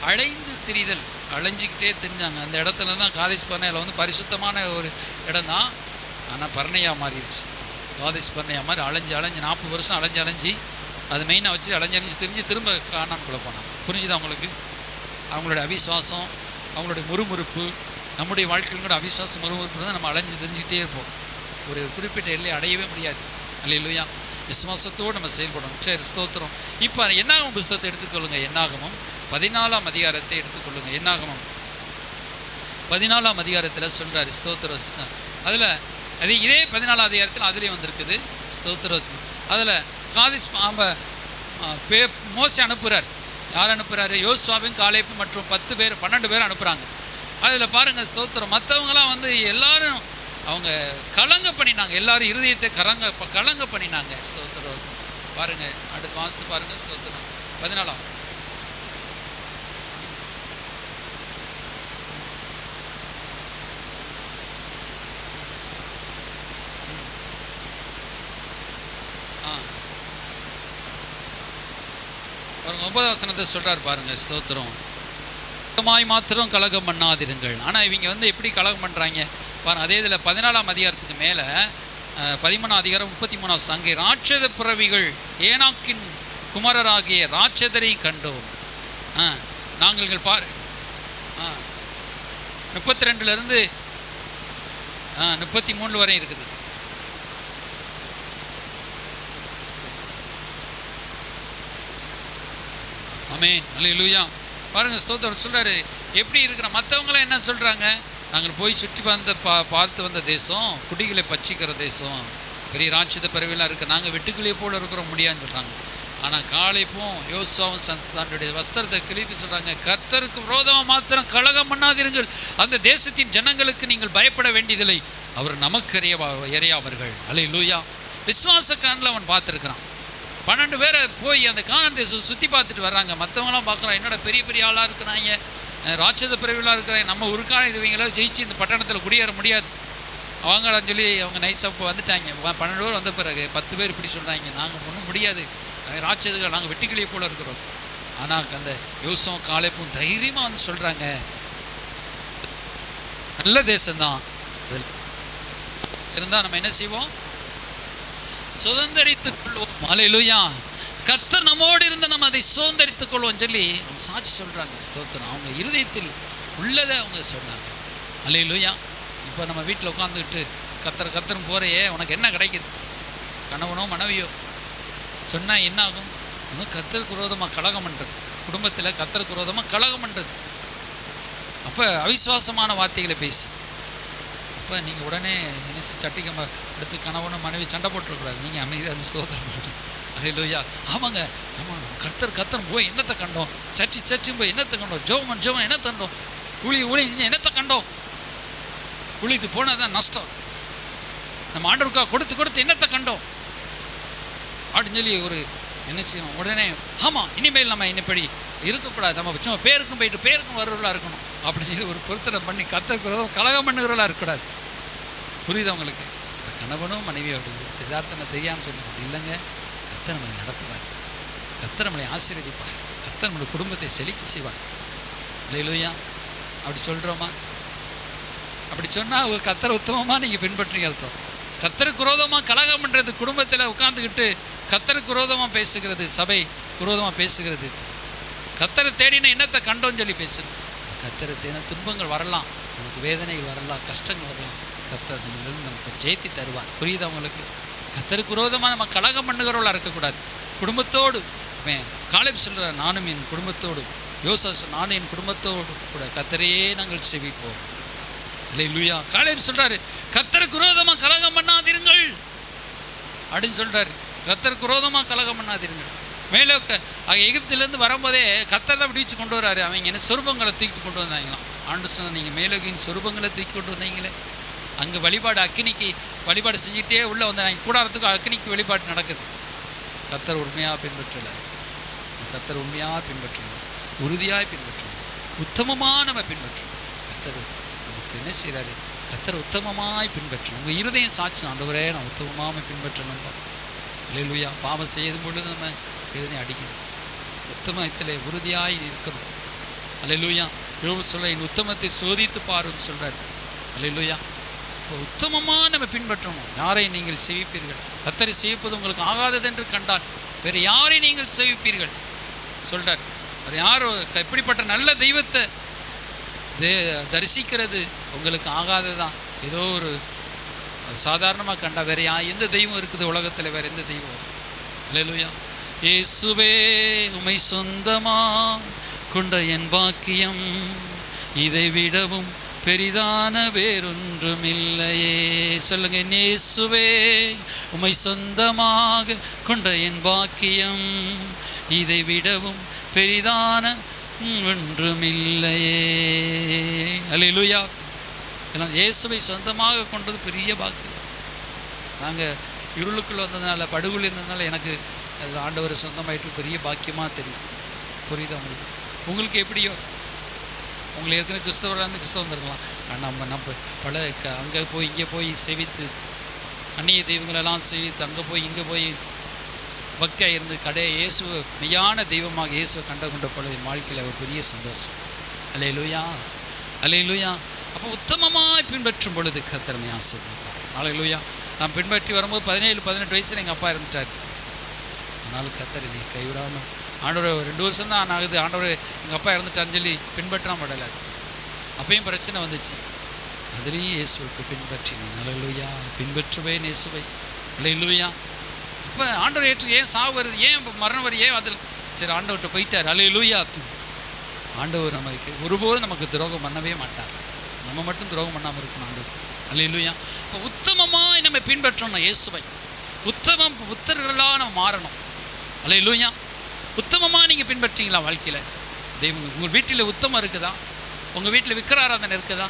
அலைந்து திரிதல், அலைஞ்சிக்கிட்டே தெரிஞ்சாங்க. அந்த இடத்துல தான் காதேஸ் பர்னேயாவில் வந்து பரிசுத்தமான ஒரு இடம் தான். ஆனால் பர்னேயா மாறிடுச்சு. காதேஸ் பர்னேயா மாதிரி அலைஞ்சு 40 வருஷம் அலைஞ்சு அது மெயினாக வச்சு அலைஞ்சு தெரிஞ்சு திரும்ப கானான்குள்ளே போனாங்க. புரிஞ்சுது அவங்களுக்கு? அவங்களுடைய அவிசுவாசம், அவங்களுடைய முறுமுறுப்பு, நம்முடைய வாழ்க்கையில் கூட அவிசுவாசம் முறுமுறுப்பு தான் நம்ம அலைஞ்சு தெரிஞ்சுக்கிட்டே இருப்போம். ஒரு குறிப்பிட்ட எல்லை அடையவே முடியாது. அல்லேலூயா. விசுவாசத்தோடு நம்ம செயல்படணும். சரி, ஸ்தோத்திரம். இப்போ என்னாகமம் புஸ்தகத்தை எடுத்துக்கொள்ளுங்க. என்னாகமம் 14ஆம் அதிகாரத்தை எடுத்துக்கொள்ளுங்க. என்னாகமம் 14ஆம் அதிகாரத்தில் சொல்கிறாரு ஸ்தோத்திரம். அதில் இதே 14ஆம் அதிகாரத்தில் அதுலேயும் வந்திருக்குது ஸ்தோத்திரம். அதில் காதேஸ் மோசே அனுப்புகிறார். யார் அனுப்புகிறாரு? யோசுவாவும் காலேபும் மற்றும் 12 பேர் அனுப்புகிறாங்க. அதில் பாருங்கள் ஸ்தோத்திரம். மற்றவங்களாம் வந்து எல்லாரும் அவங்க கலங்க பண்ணினாங்க, எல்லாரும் இருதயத்தை கலங்க பண்ணினாங்க. ஸ்தோத்திரம். பாருங்கள் அடுத்த மாதத்து பாருங்கள் ஸ்தோத்திரம். 14 9 வசனத்தை சொல்கிறார் பாருங்க. ஸ்தோத்திரம். மாத்திரம் கலகம் பண்ணாதிருங்கள். ஆனால் இவங்க எப்படி கலகம் பண்ணுறாங்க பாருங்க. அதே இதில் 14ஆம் அதிகாரத்துக்கு மேலே 13ஆம் அதிகாரம் 33 அங்கே ராட்சத பிறவிகள் ஏனாக்கின் குமாரராகிய ராட்சதரை கண்டோம். நாங்கள் பாரு 32லேருந்து 33 வரை இருக்குது. ஆமென், அல்லேலூயா. பாருங்க, ஸ்தோத்திரம். சொல்றாரு எப்படி இருக்கிற மற்றவங்களாம் என்ன சொல்றாங்க, நாங்கள் போய் சுற்றி பார்த்து வந்த தேசம், குடிகளை பச்சிக்கிற தேசம், பெரிய ராட்சத பிறவிலாம் இருக்குது, நாங்கள் வெட்டுக்கிளியை போல இருக்கிறோம் முடியாதுன்னு சொல்கிறாங்க. ஆனால் காலைப்பும் யோசுவாவும் தன்னுடைய வஸ்திரத்தை கிழித்து சொல்கிறாங்க, கர்த்தருக்கு விரோதமாக மாத்திரம் கலகம் பண்ணாதீர்கள், அந்த தேசத்தின் ஜனங்களுக்கு நீங்கள் பயப்பட வேண்டியதில்லை, அவர் நமக்கு எறையாவர்கள். அல்லேலூயா. விசுவாச கண்ணில் அவன் பார்த்துருக்கிறான். 12 பேரை போய் அந்த கானான் தேசம் சுற்றி பார்த்துட்டு வர்றாங்க. மற்றவங்களாம் பார்க்குறான், என்னோட பெரிய பெரிய ஆளாக இருக்கிறாங்க, ராட்சத பிறவிலாம் இருக்கிறாங்க, நம்ம ஒரு காலம் இதுவங்களாம் ஜெயிச்சு இந்த பட்டணத்தில் குடியேற முடியாது அவங்களான்னு சொல்லி அவங்க நைஸாக வந்துட்டாங்க. 12 பேர் வந்த பிறகு 10 பேர் இப்படி சொல்கிறாங்க, நாங்கள் ஒன்றும் முடியாது, ராட்சதுகள், நாங்கள் வெட்டுக்கிளியை போல இருக்கிறோம். ஆனால் அந்த யோசுவா காலேப்பும் தைரியமாக வந்து சொல்கிறாங்க, நல்ல தேசம்தான், இருந்தால் நம்ம என்ன செய்வோம், சுதந்திரித்துக் கொள்வோம். அல்லேலூயா. கர்த்தர் நம்மோடு இருந்து நம்ம அதை சுதந்திரித்துக் கொள்வோம் சொல்லி அவங்க சாட்சி சொல்கிறாங்க. ஸ்தோத்திரம். அவங்க இருதயத்தில் உள்ளதை அவங்க சொன்னாங்க. அல்லேலூயா. இப்போ நம்ம வீட்டில் உட்காந்துக்கிட்டு கர்த்தரும் போறையே உனக்கு என்ன கிடைக்குது, கணவனோ மனைவியோ சொன்னால் என்ன ஆகும், கர்த்தருக்கு விரோதமாக கலகம் பண்ணுறது, குடும்பத்தில் கர்த்தருக்கு விரோதமாக கலகம் பண்ணுறது. அப்போ அவிசுவாசமான வார்த்தைகளை பேசி அப்போ நீங்கள் உடனே நினைச்சு சட்டிக்கம்ப எடுத்து கணவனும் மனைவி சண்டை போட்டுருக்கூடாது. நீங்கள் அமைதியாக அந்த சோதனை பண்ணுறோம். அல்லேலூயா. ஆமாங்க, ஆமாம், கர்த்தர் போய் என்னத்தை கண்டோம், சர்ச்சும் போய் என்னத்தை கண்டோம், ஜோமன் என்னத்தை கண்டோம், ஊழி என்னத்தை கண்டோம், ஊழிக்கு போனால் தான் நஷ்டம், நம்ம ஆண்டவருக்கா கொடுத்து என்னத்தை கண்டோம் அப்படின்னு சொல்லி ஒரு என்ன செய்யணும், உடனே ஆமாம் இனிமேல் நம்ம இன்னப்படி இருக்கக்கூடாது, நம்ம சும்மா பேருக்கும் போயிட்டு பேருக்கும் வருவர்களாக இருக்கணும் அப்படின்னு சொல்லி ஒரு பொருத்தனை பண்ணி கர்த்தருக்கு கலகம் பண்ணுகிறவர்களாக இருக்கக்கூடாது. புரியுது அவங்களுக்கு? கணவனும் மனைவியோட யதார்த்தம் தெரியாமல் சொல்லுவாங்க, இல்லைங்க கர்த்தர் நம்மளை நடத்துவார், கர்த்தர் நம்மளை ஆசீர்வதிப்பார், கர்த்தர் நம்மளுடைய குடும்பத்தை செழிக்க செய்வார். அல்லேலூயா. அப்படி சொல்கிறோமா? அப்படி சொன்னால் ஒரு கர்த்தரை உத்தமமாக நீங்கள் பின்பற்றுங்க அர்த்தம். கர்த்தருக்கு விரோதமாக கலகம் பண்ணுறது, குடும்பத்தில் உட்காந்துக்கிட்டு கர்த்தருக்கு விரோதமாக பேசுகிறது, சபை விரோதமாக பேசுகிறது, கர்த்தரை தேடின என்னத்தை கண்டோன்னு சொல்லி பேசுகிறது. கர்த்தரை தேடின துன்பங்கள் வரலாம், நமக்கு வேதனைகள் வரலாம், கஷ்டங்கள் வரலாம், கர்த்தர் அதிலிருந்து நமக்கு ஜெயித்து தருவார். புரியுது அவங்களுக்கு? கர்த்தருக்கு விரோதமாக நம்ம கலகம் பண்ணுகிறவர்களாக இருக்கக்கூடாது. குடும்பத்தோடு காலேப் சொல்கிறார், நானும் என் குடும்பத்தோடு, யோசா நானும் என் குடும்பத்தோடு கூட கர்த்தரையே நாங்கள் செவிப்போம். அல்லேலூயா. காலேப் சொல்கிறாரு, கர்த்தருக்கு விரோதமாக கலகம் பண்ணாதீர்கள் அப்படின்னு சொல்கிறாரு. கர்த்தருக்கு விரோதமாக கலகம் பண்ணாதீர்கள். மேலே எகிப்திலேருந்து வரும்போதே கர்த்தர் தான் விடுவிச்சு கொண்டு வராரு. அவங்க என்ன சொருபங்களை தூக்கி கொண்டு வந்தாங்களாம். ஆண்டு சொன்ன, நீங்கள் மேலோகின் சொருபங்களை தூக்கி கொண்டு வந்தீங்களே, அங்கே வழிபாடு அக்கினிக்கு வழிபாடு செஞ்சுட்டே உள்ளே வந்தாங்க, கூடாரத்துக்கு அக்கினிக்கு வழிபாடு நடக்குது. கர்த்தர் உண்மையாக பின்பற்றலை, கர்த்தர் உண்மையாக பின்பற்றணும், உறுதியாக பின்பற்றணும், உத்தமமாக நம்ம பின்பற்றணும். கர்த்தர் நமக்கு என்ன செய்கிறாரு, கர்த்தர் உத்தமமாய் பின்பற்றணும். உங்கள் இருதயம் சாட்சி, ஆண்டவரே நான் உத்தமமாக பின்பற்றணும்பா. அல்லேலூயா. பாவம் செய்யும் பொழுது நம்ம இருதயம் அடிக்கணும், உத்தமத்தில் உறுதியாய் இருக்கணும். அல்லேலூயா. யோபு சொல்ல, என் உத்தமத்தை சோதித்து பாருன்னு சொல்கிறார். அல்லேலூயா. இப்போ உத்தமமாக நம்ம பின்பற்றணும். யாரை நீங்கள் செவிப்பீர்கள், கர்த்தரை சேவிப்பது உங்களுக்கு ஆகாதது என்று கண்டால் வேறு யாரை நீங்கள் சேவிப்பீர்கள் சொல்கிறார். வேறு யாரோ இப்படிப்பட்ட நல்ல தெய்வத்தை தரிசிக்கிறது உங்களுக்கு ஆகாததான். ஏதோ ஒரு சாதாரணமாக கண்டா வேறு எந்த தெய்வம் இருக்குது உலகத்தில், வேறு எந்த தெய்வம்? அல்லேலூயா. இயேசுவே உம்மை சொந்தமா கொண்ட என் பாக்கியம், இதை விடவும் பெரிதான வேறொன்றும் இல்லையே. சொல்லுங்க, இயேசுவே உம்மை சொந்தமாக கொண்ட என் பாக்கியம், இதை விடவும் பெரிதான ஒன்றுமில்லையே. அல்லேலூயா. இயேசுவை சொந்தமாக கொண்டது பெரிய பாக்கியம். நாங்கள் இருளுக்குள்ளே வந்ததுனால, படுகொலை இருந்ததுனால எனக்கு அது ஆண்டவர் சொந்தமாயிட்டு பெரிய பாக்கியமாக தெரியும். புரியுது உங்களுக்கு? உங்களுக்கு எப்படியோ, உங்களை ஏற்கனவே கிறிஸ்தவராக இருந்து கிறிஸ்தவம் இருக்கலாம், நம்ம பல அங்கே போய் இங்கே போய் செவித்து அந்நிய தெய்வங்களெல்லாம் செவித்து அங்கே போய் இங்கே போய் பக்தியாக இருந்து இயேசு மெய்யான தெய்வமாக இயேசுவை கொண்ட பொழுது என் வாழ்க்கையில் ஒரு பெரிய சந்தோஷம். அல்லேலூயா, அல்லேலூயா. அப்போ உத்தமமாக பின்பற்றும் பொழுது கர்த்தர் ஆசீர்வதிப்பார். அல்லேலூயா. நான் பின்பற்றி வரும்போது 17-18 வயசில் எங்கள் அப்பா இருந்துட்டார். ஆனாலும் கர்த்தர் என்னை கைவிடாமல், ஆண்டவர் 2 வருஷம் தான் ஆகுது, ஆண்டவர் எங்கள் அப்பா இறந்துட்டான்னு சொல்லி பின்பற்றாம படலை. அப்பயும் பிரச்சனை வந்துச்சு, அதுலேயும் இயேசுவுக்கு பின்பற்றினேன். அல்லேலூயா. பின்பற்றுவேன் இயேசுவை. அல்லேலூயா. அப்போ ஆண்டவர் ஏற்று ஏன் சாவு வருது, ஏன் மரணம் வருது, ஏன் அதில் சரி ஆண்டவர்கிட்ட போயிட்டார். அல்லேலூயா. ஆண்டவர் நமக்கு ஒருபோதும் நமக்கு துரோகம் பண்ணவே மாட்டார். நம்ம மட்டும் துரோகம் பண்ணாமல் இருக்கணும் ஆண்டவர். அல்லேலூயா. இப்போ உத்தமமாக நம்ம பின்பற்றணும் இயேசுவை. புத்தர்களாக நம்ம மாறணும். அல்லேலூயா. உத்தமமாக நீங்கள் பின்பற்றீங்களா வாழ்க்கையில்? தெய்வம் உங்கள் வீட்டில் உத்தமம் இருக்குதா? உங்கள் வீட்டில் விக்கிராராதனை இருக்குதா?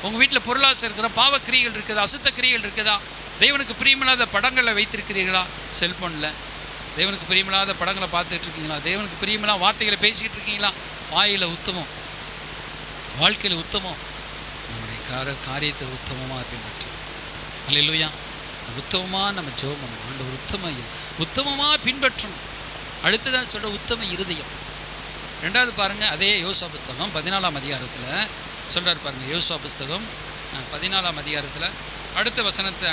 உங்கள் வீட்டில் பொருளாசை இருக்குதா? பாவக்கிரிகள் இருக்குதா? அசுத்த கிரிகள் இருக்குதா? தேவனுக்கு பிரியமில்லாத படங்களை வைத்திருக்கிறீர்களா? செல்ஃபோனில் தேவனுக்கு பிரியமில்லாத படங்களை பார்த்துட்டு இருக்கீங்களா? தேவனுக்கு பிரியமில்லாத வார்த்தைகளை பேசிக்கிட்டு இருக்கீங்களா? வாயில் உத்தமம், வாழ்க்கையில் உத்தமம், நம்முடைய காரியத்தை உத்தமமாக பின்பற்றி. அல்லேலூயா. உத்தமமாக நம்ம ஜெபம் பண்ணணும். ஆண்டவர் உத்தமமாக பின்பற்றணும். அடுத்ததான் சொல்கிற உத்தம இருதயம். ரெண்டாவது பாருங்கள், அதே யோசுவா புஸ்தகம் 14ஆம் அதிகாரத்தில் சொல்கிறார் பாருங்கள். யோசுவா புஸ்தகம் 14ஆம் அதிகாரத்தில் அடுத்த வசனத்தை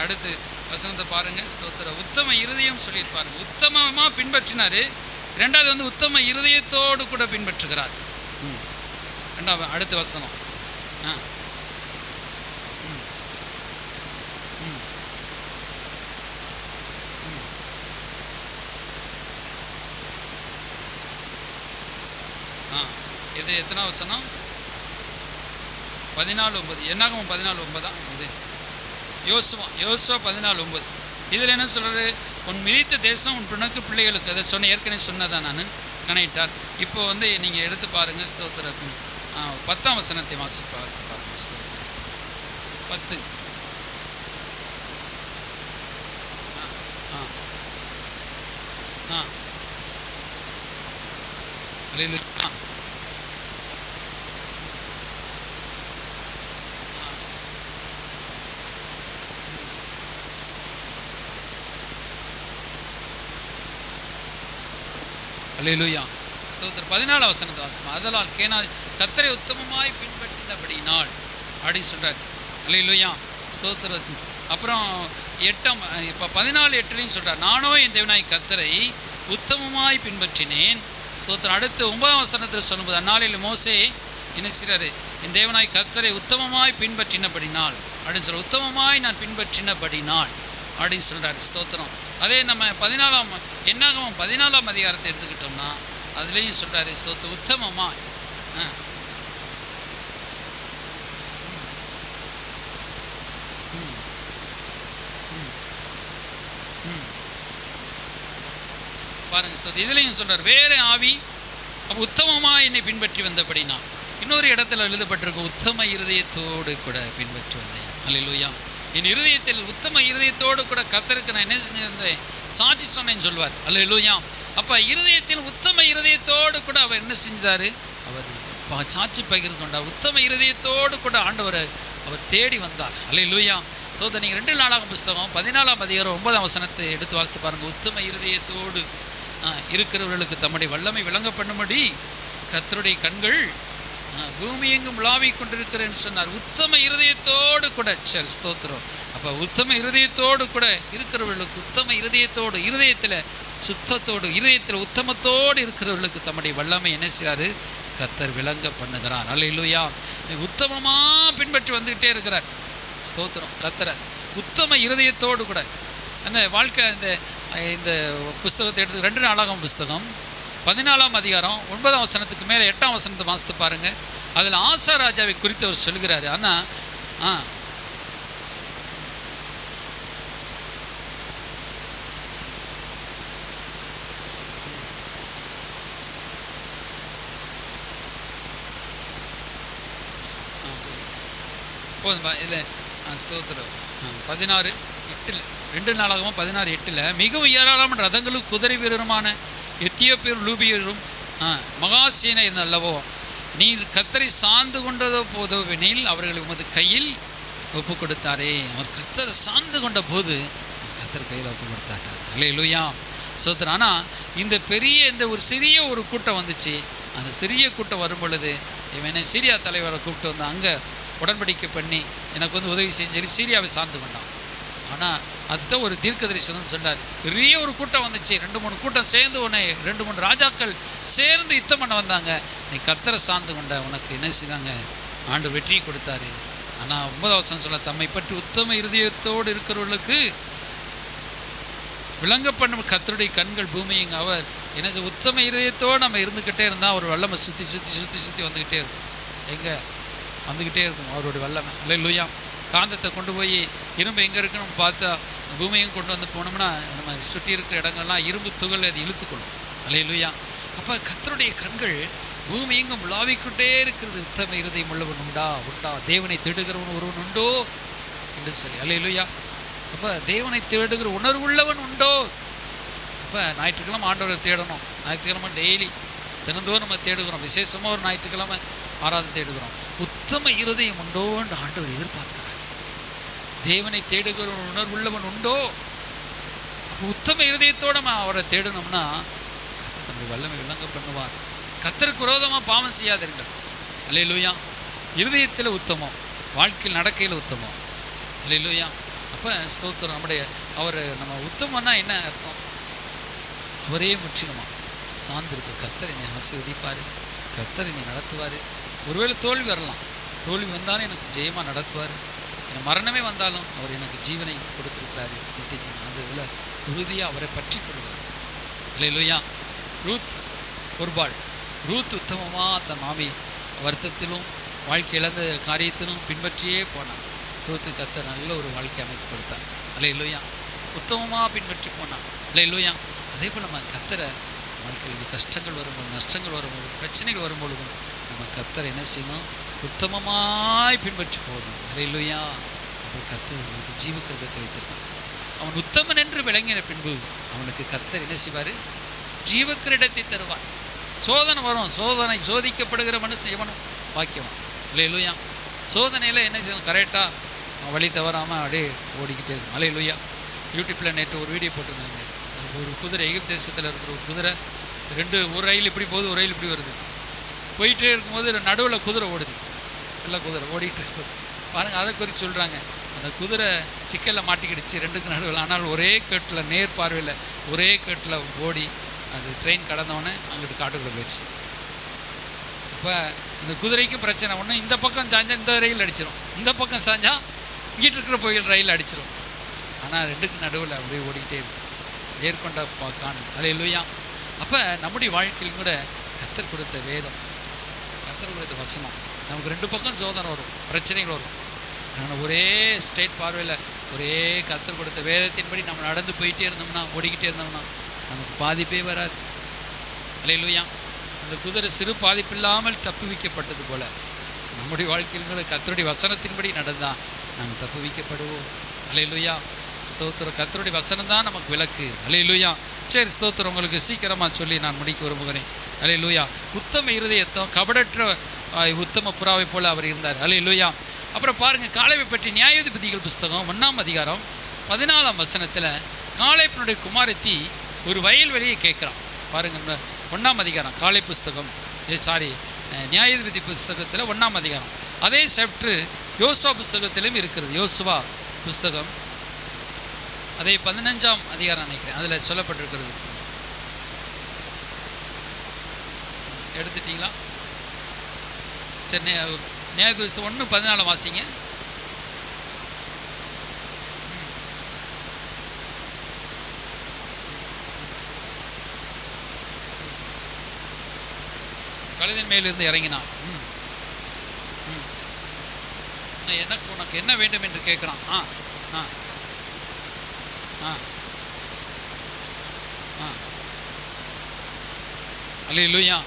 பாருங்கள். ஸ்தோத்திரம். உத்தம இருதயம் சொல்லியிருப்பாருங்க. உத்தமமாக பின்பற்றினார். ரெண்டாவது உத்தம இருதயத்தோடு கூட பின்பற்றுகிறார். ரெண்டாவது அடுத்த வசனம். இது எத்தனை வசனம்? 14:9. என்னாகும் 14:9 இது யோசுவா 14:9. இதில் என்ன சொல்கிறாரு? உன் மிதித்த தேசம் உன் பிணக்கு பிள்ளைகளுக்கு, அதை ஏற்கனவே சொன்னதான் நான் கணையிட்டார். இப்போ நீங்கள் எடுத்து பாருங்கள். ஸ்தோத்திரம். 10ஆம் வசனத்தை வாசித்து பாருங்கள். ஸ்தோத்திரம் 10. அல்லேலூயா. ஸ்தோத்திரம். 14ஆம் வசனத்தை வாசிப்போம். அதனால் கர்த்தரை உத்தமமாய் பின்பற்றினபடினால் அப்படி சொல்கிறார். அல்லேலூயா. ஸ்தோத்திரம். அப்புறம் 8ஆம் இப்போ 14:8 சொல்கிறார், நானோ என் தேவனாய் கர்த்தரை உத்தமமாய் பின்பற்றினேன். ஸ்தோத்திரம். அடுத்து 9ஆம் வசனத்தில் சொல்லும்போது, அந்நாளில் மோசே என்ன செய்கிறாரு? என் தேவனாய் கர்த்தரை உத்தமமாய் பின்பற்றினபடினால் அப்படின்னு சொல்ல, உத்தமமாய் நான் பின்பற்றினபடினால் அப்படின்னு சொல்கிறாரு. ஸ்தோத்திரம். அதே நம்ம 14ஆம் அதிகாரத்தை எடுத்துக்கிட்டோம்னா அதுலேயும் சொல்கிறாரு. ஸ்தோத்திரம். உத்தமமாய் பாருங்க. ஸ்தோத்திரம். இதுலேயும் சொல்கிறார், வேற ஆவி உத்தமமாக என்னை பின்பற்றி வந்தபடினா. இன்னொரு இடத்துல எழுதப்பட்டிருக்க, உத்தம இருதயத்தோடு கூட பின்பற்றி வந்தேன். அல்லேலூயா. என் இருதயத்தில் உத்தம இருதயத்தோடு கூட கர்த்தருக்கு நான் என்ன செஞ்சிருந்தேன்? சாட்சி சொன்னேன்னு சொல்வார். அல்லேலூயா. அப்போ இருதயத்தில் உத்தம இருதயத்தோடு கூட அவர் என்ன செஞ்சார்? அவர் சாட்சி பகிர்ந்து கொண்டார். உத்தம இருதயத்தோடு கூட ஆண்டவரை அவர் தேடி வந்தார். அல்லேலூயா. சோதனை 2 நாளாகும் புஸ்தகம் 14ஆம் அதிகாரம் 9ஆம் வசனத்தை எடுத்து வாசித்து பாருங்கள். உத்தம இருதயத்தோடு இருக்கிறவர்களுக்கு தம்முடைய வல்லமை விளங்க பண்ணும்படி கர்த்தருடைய கண்கள் பூமி எங்கும் உலாவிக் கொண்டிருக்கிறேன்னு சொன்னார். உத்தம இருதயத்தோடு கூட. சரி, ஸ்தோத்திரம். அப்போ உத்தம இருதயத்தோடு கூட இருக்கிறவர்களுக்கு, உத்தம இருதயத்தோடு, இருதயத்தில் சுத்தத்தோடு, இருதயத்தில் உத்தமத்தோடு இருக்கிறவர்களுக்கு தம்முடைய வல்லமை என்ன செய்கிறாரு? கர்த்தர் விளங்க பண்ணுகிறார். அல்லேலூயா. உத்தமமாக பின்பற்றி வந்துக்கிட்டே இருக்கிறார். ஸ்தோத்திரம். கர்த்தரை உத்தம இருதயத்தோடு கூட அந்த வாழ்க்கை. இந்த புஸ்தகத்தை எடுத்து 2 நாளாகும் புஸ்தகம் 14ஆம் அதிகாரம் 9ஆம் வசனத்துக்கு மேலே 8ஆம் வசனத்தை வாசித்து பாருங்கள். அதில் ஆசா ராஜாவை குறித்து அவர் சொல்கிறாரு. ஆனால் போதும்பா. இதில் ஸ்தோத்திரம் 16:8 2 நாளாகவும் 16:8 மிகவும் ஏராளமான ரதங்களும் குதிரை வீரருமான எத்தியோப்பியரும் லூபியரும் மகாசீனை அல்லவோ, நீர் கர்த்தரை சார்ந்து கொண்டதோ போதோவெனில் அவர்கள் உமது கையில் ஒப்பு கொடுத்தாரே. அவர் கர்த்தரை சார்ந்து கொண்ட போது கர்த்தர் கையில் ஒப்பு கொடுத்தாட்டார். அல்லேலூயா. சோத்திரம். ஆனால் இந்த ஒரு சிறிய ஒரு கூட்டம் வந்துச்சு. அந்த சிறிய கூட்டம் வரும் பொழுது இவனை சீரியா தலைவரை கூப்பிட்டு வந்து அங்கே உடன்படிக்கை பண்ணி எனக்கு வந்து உதவி செஞ்சு சீரியாவை சார்ந்து கொண்டான். ஆனால் அதுதான் ஒரு தீர்க்கதரிசனம் சொன்னார். பெரிய ஒரு கூட்டம் வந்துச்சு, 2-3 கூட்டம் சேர்ந்து உன்னை 2-3 ராஜாக்கள் சேர்ந்து யுத்தம் பண்ண வந்தாங்க. நீ கர்த்தரை சார்ந்து கொண்ட, உனக்கு என்ன செய்தாங்க, ஆண்டவர் வெற்றியை கொடுத்தாரு. ஆனால் 9ஆம் வசனம் சொல்ல, தம்மை பற்றி உத்தம இருதயத்தோடு இருக்கிறவர்களுக்கு விளங்க பண்ணும் கர்த்தருடைய கண்கள் பூமியுங்க. அவர் என்ன உத்தம இருதயத்தோடு நம்ம இருந்துக்கிட்டே இருந்தால் ஒரு வல்லமை சுற்றி சுற்றி சுற்றி சுற்றி வந்துக்கிட்டே இருக்கும். எங்கே வந்துக்கிட்டே இருக்கும் அவருடைய வல்லமை. அல்லேலூயா. காந்தத்தை கொண்டு போய் இரும்பு எங்கே இருக்குன்னு பார்த்தா பூமியும் கொண்டு வந்து போனோம்னா நம்ம சுற்றி இருக்கிற இடங்கள்லாம் இரும்பு துகள் அது இழுத்துக்கொள்ளும். அல்லேலூயா. அப்போ கர்த்தருடைய கண்கள் பூமி எங்கும் உலாவிக்கொண்டே இருக்கிறது. உத்தம இருதயம் உள்ளவன் உண்டா உண்டா, தேவனை தேடுகிறவன் ஒருவன் உண்டோ என்று சொல்லி. அல்லேலூயா. அப்போ தேவனை தேடுகிற உணர்வுள்ளவன் உண்டோ. அப்போ ஞாயிற்றுக்கிழமை ஆண்டவரை தேடணும். ஞாயிற்றுக்கிழமை டெய்லி தினந்தோறும் நம்ம தேடுகிறோம். விசேஷமாக ஒரு ஞாயிற்றுக்கிழமை ஆராதனை தேடுகிறோம். உத்தம இருதயம் உண்டோன்னு ஆண்டவர் எதிர்பார்க்கிறார். தேவனை தேடுகிற உணர்வுள்ளவன் உண்டோ. அப்போ உத்தம இருதயத்தோடு நம்ம அவரை தேடணும்னா கர்த்தர் தம்முடைய வல்லமை விளங்க பண்ணுவார். கர்த்தருக்கு விரோதமாக பாவம் செய்யாதீர்கள். அல்லேலூயா. இருதயத்தில் உத்தமம், வாழ்க்கையில் நடக்கையில் உத்தமம். அல்லேலூயா. அப்போ ஸ்தோத்திரம். நம்ம உத்தமன்னா என்ன அர்த்தம்? அவரே முற்றிலுமா சார்ந்திருக்கு. கர்த்தர் என்னை ஆசீர்வதிப்பார், கர்த்தர் என்னை நடத்துவார். ஒருவேளை தோல்வி வரலாம், தோல்வி வந்தாலும் எனக்கு ஜெயமாக நடத்துவார். என் மரணமே வந்தாலும் அவர் எனக்கு ஜீவனை கொடுத்துருக்கிறாரு. அந்த இதில் உறுதியாக அவரை பற்றி கொடுக்குறார். அல்லேலூயா. ரூத் ஒருபாள். ரூத் உத்தமமாக தன் மாமி வருத்தத்திலும் வாழ்க்கை இழந்த காரியத்திலும் பின்பற்றியே போனான். ரூத்து கர்த்தர் நல்ல ஒரு வாழ்க்கை அமைத்து கொடுத்தார். அல்லேலூயா. உத்தமமாக பின்பற்றி போனான். அல்லேலூயா. அதே போல் நம்ம கர்த்தரை வாழ்க்கையில் கஷ்டங்கள் வரும்போது, நஷ்டங்கள் வரும்போது, பிரச்சனைகள் வரும்பொழுதும் நம்ம கர்த்தரை என்ன செய்யணும்? உத்தமமாய் பின்பற்றி போகணும். அல்லேலூயா. அப்போ கர்த்தர் அவனுக்கு ஜீவக்கிரகத்தை வைத்திருக்கான். அவன் உத்தமன் என்று விளங்கின பின்பு அவனுக்கு கர்த்தர் என்ன செய்வார்? ஜீவக்கிரீடத்தை தருவார். சோதனை வரும். சோதிக்கப்படுகிற மனுஷன் எவனும் பாக்கியவான். அல்லேலூயா. சோதனையில் என்ன செய்யணும்? கரெக்டாக வழி தவறாமல் அப்படியே ஓடிக்கிட்டே இருக்கும். அல்லேலூயா. யூடியூப்பில் நேற்று ஒரு வீடியோ போட்டிருந்தாங்க. ஒரு குதிரை, எகிப்து தேசத்தில் இருக்கிற ஒரு குதிரை, ஒரு ரயில் இப்படி போகுது, ஒரு ரயில் இப்படி வருது. போயிட்டே இருக்கும்போது நடுவில் குதிரை ஓடுது. நல்ல குதிரை ஓடிட்டு இருக்குது பாருங்கள். அதை குறித்து சொல்கிறாங்க. அந்த குதிரை சிக்கலில் மாட்டிக்கிடுச்சு ரெண்டுக்கு நடுவில். ஆனால் ஒரே கேட்டில், நேர் பார்வையில் ஒரே கேட்டில் ஓடி அது ட்ரெயின் கடந்தவொடனே அங்கிட்டு காட்டுக்குள்ளே போயிடுச்சு. இப்போ இந்த குதிரைக்கும் பிரச்சனை ஒன்று, இந்த பக்கம் சாஞ்சால் இந்த ரயில் அடிச்சிடும், இந்த பக்கம் சாஞ்சால் இங்கிட்டு இருக்கிற போய் ரயில் அடிச்சிடும். ஆனால் ரெண்டுக்கு நடுவில் அப்படியே ஓடிக்கிட்டே இருக்கும். ஏற்கொண்ட காணல். அல்லேலூயா. அப்போ நம்முடைய வாழ்க்கையில் கூட கர்த்தர் கொடுத்த வேதம், கர்த்தர் கொடுத்த வசனம், நமக்கு 2 பக்கம் சோதனை வரும், பிரச்சனைகள் வரும். ஆனால் ஒரே ஸ்ட்ரெயிட் பார்வையில் ஒரே கர்த்தர் கொடுத்த வேதத்தின்படி நம்ம நடந்து போயிட்டே இருந்தோம்னா, ஓடிக்கிட்டே இருந்தோம்னா நமக்கு பாதிப்பே வராது. அல்லேலூயா. அந்த குதிரை சிறு பாதிப்பு இல்லாமல் தப்புவிக்கப்பட்டது போல நம்முடைய வாழ்க்கையில் கூட கர்த்தருடைய வசனத்தின்படி நடந்தால் நாங்கள் தப்புவிக்கப்படுவோம். அல்லேலூயா. ஸ்தோத்திரம். கர்த்தருடைய வசனம் தான் நமக்கு விளக்கு. அல்லேலூயா. சரி, ஸ்தோத்திரம். உங்களுக்கு சீக்கிரமாக சொல்லி நான் முடிக்க விரும்புகிறேன். அல்லேலூயா. உத்தம இருதயத்தம் கபடற்ற உத்தம புறாவை போல் அவர் இருந்தார். அல்லேலூயா. அப்புறம் பாருங்கள், காலேபை பற்றி நியாயாதிபதிகள் புஸ்தகம் 1ஆம் அதிகாரம் 14ஆம் வசனத்தில் காலேபினுடைய குமாரத்தி ஒரு வயல்வெளியை கேட்குறான். பாருங்கள், 1ஆம் அதிகாரம் காலேப் புஸ்தகம், நியாயாதிபதி புஸ்தகத்தில் 1ஆம் அதிகாரம். அதே சாப்டர் யோசுவா புஸ்தகத்திலும் இருக்கிறது. யோசுவா புஸ்தகம் அதே 15ஆம் அதிகாரம் நினைக்கிறேன், அதில் சொல்லப்பட்டிருக்கிறது. எடுத்துட்டீங்களா? சரி, நியாயாதிபதி புஸ்தகம் 1:14 வாசிங்க. கழுதின் மேலிருந்து இறங்கினான். உனக்கு என்ன வேண்டும் என்று கேட்குறான். அல்லேலூயா.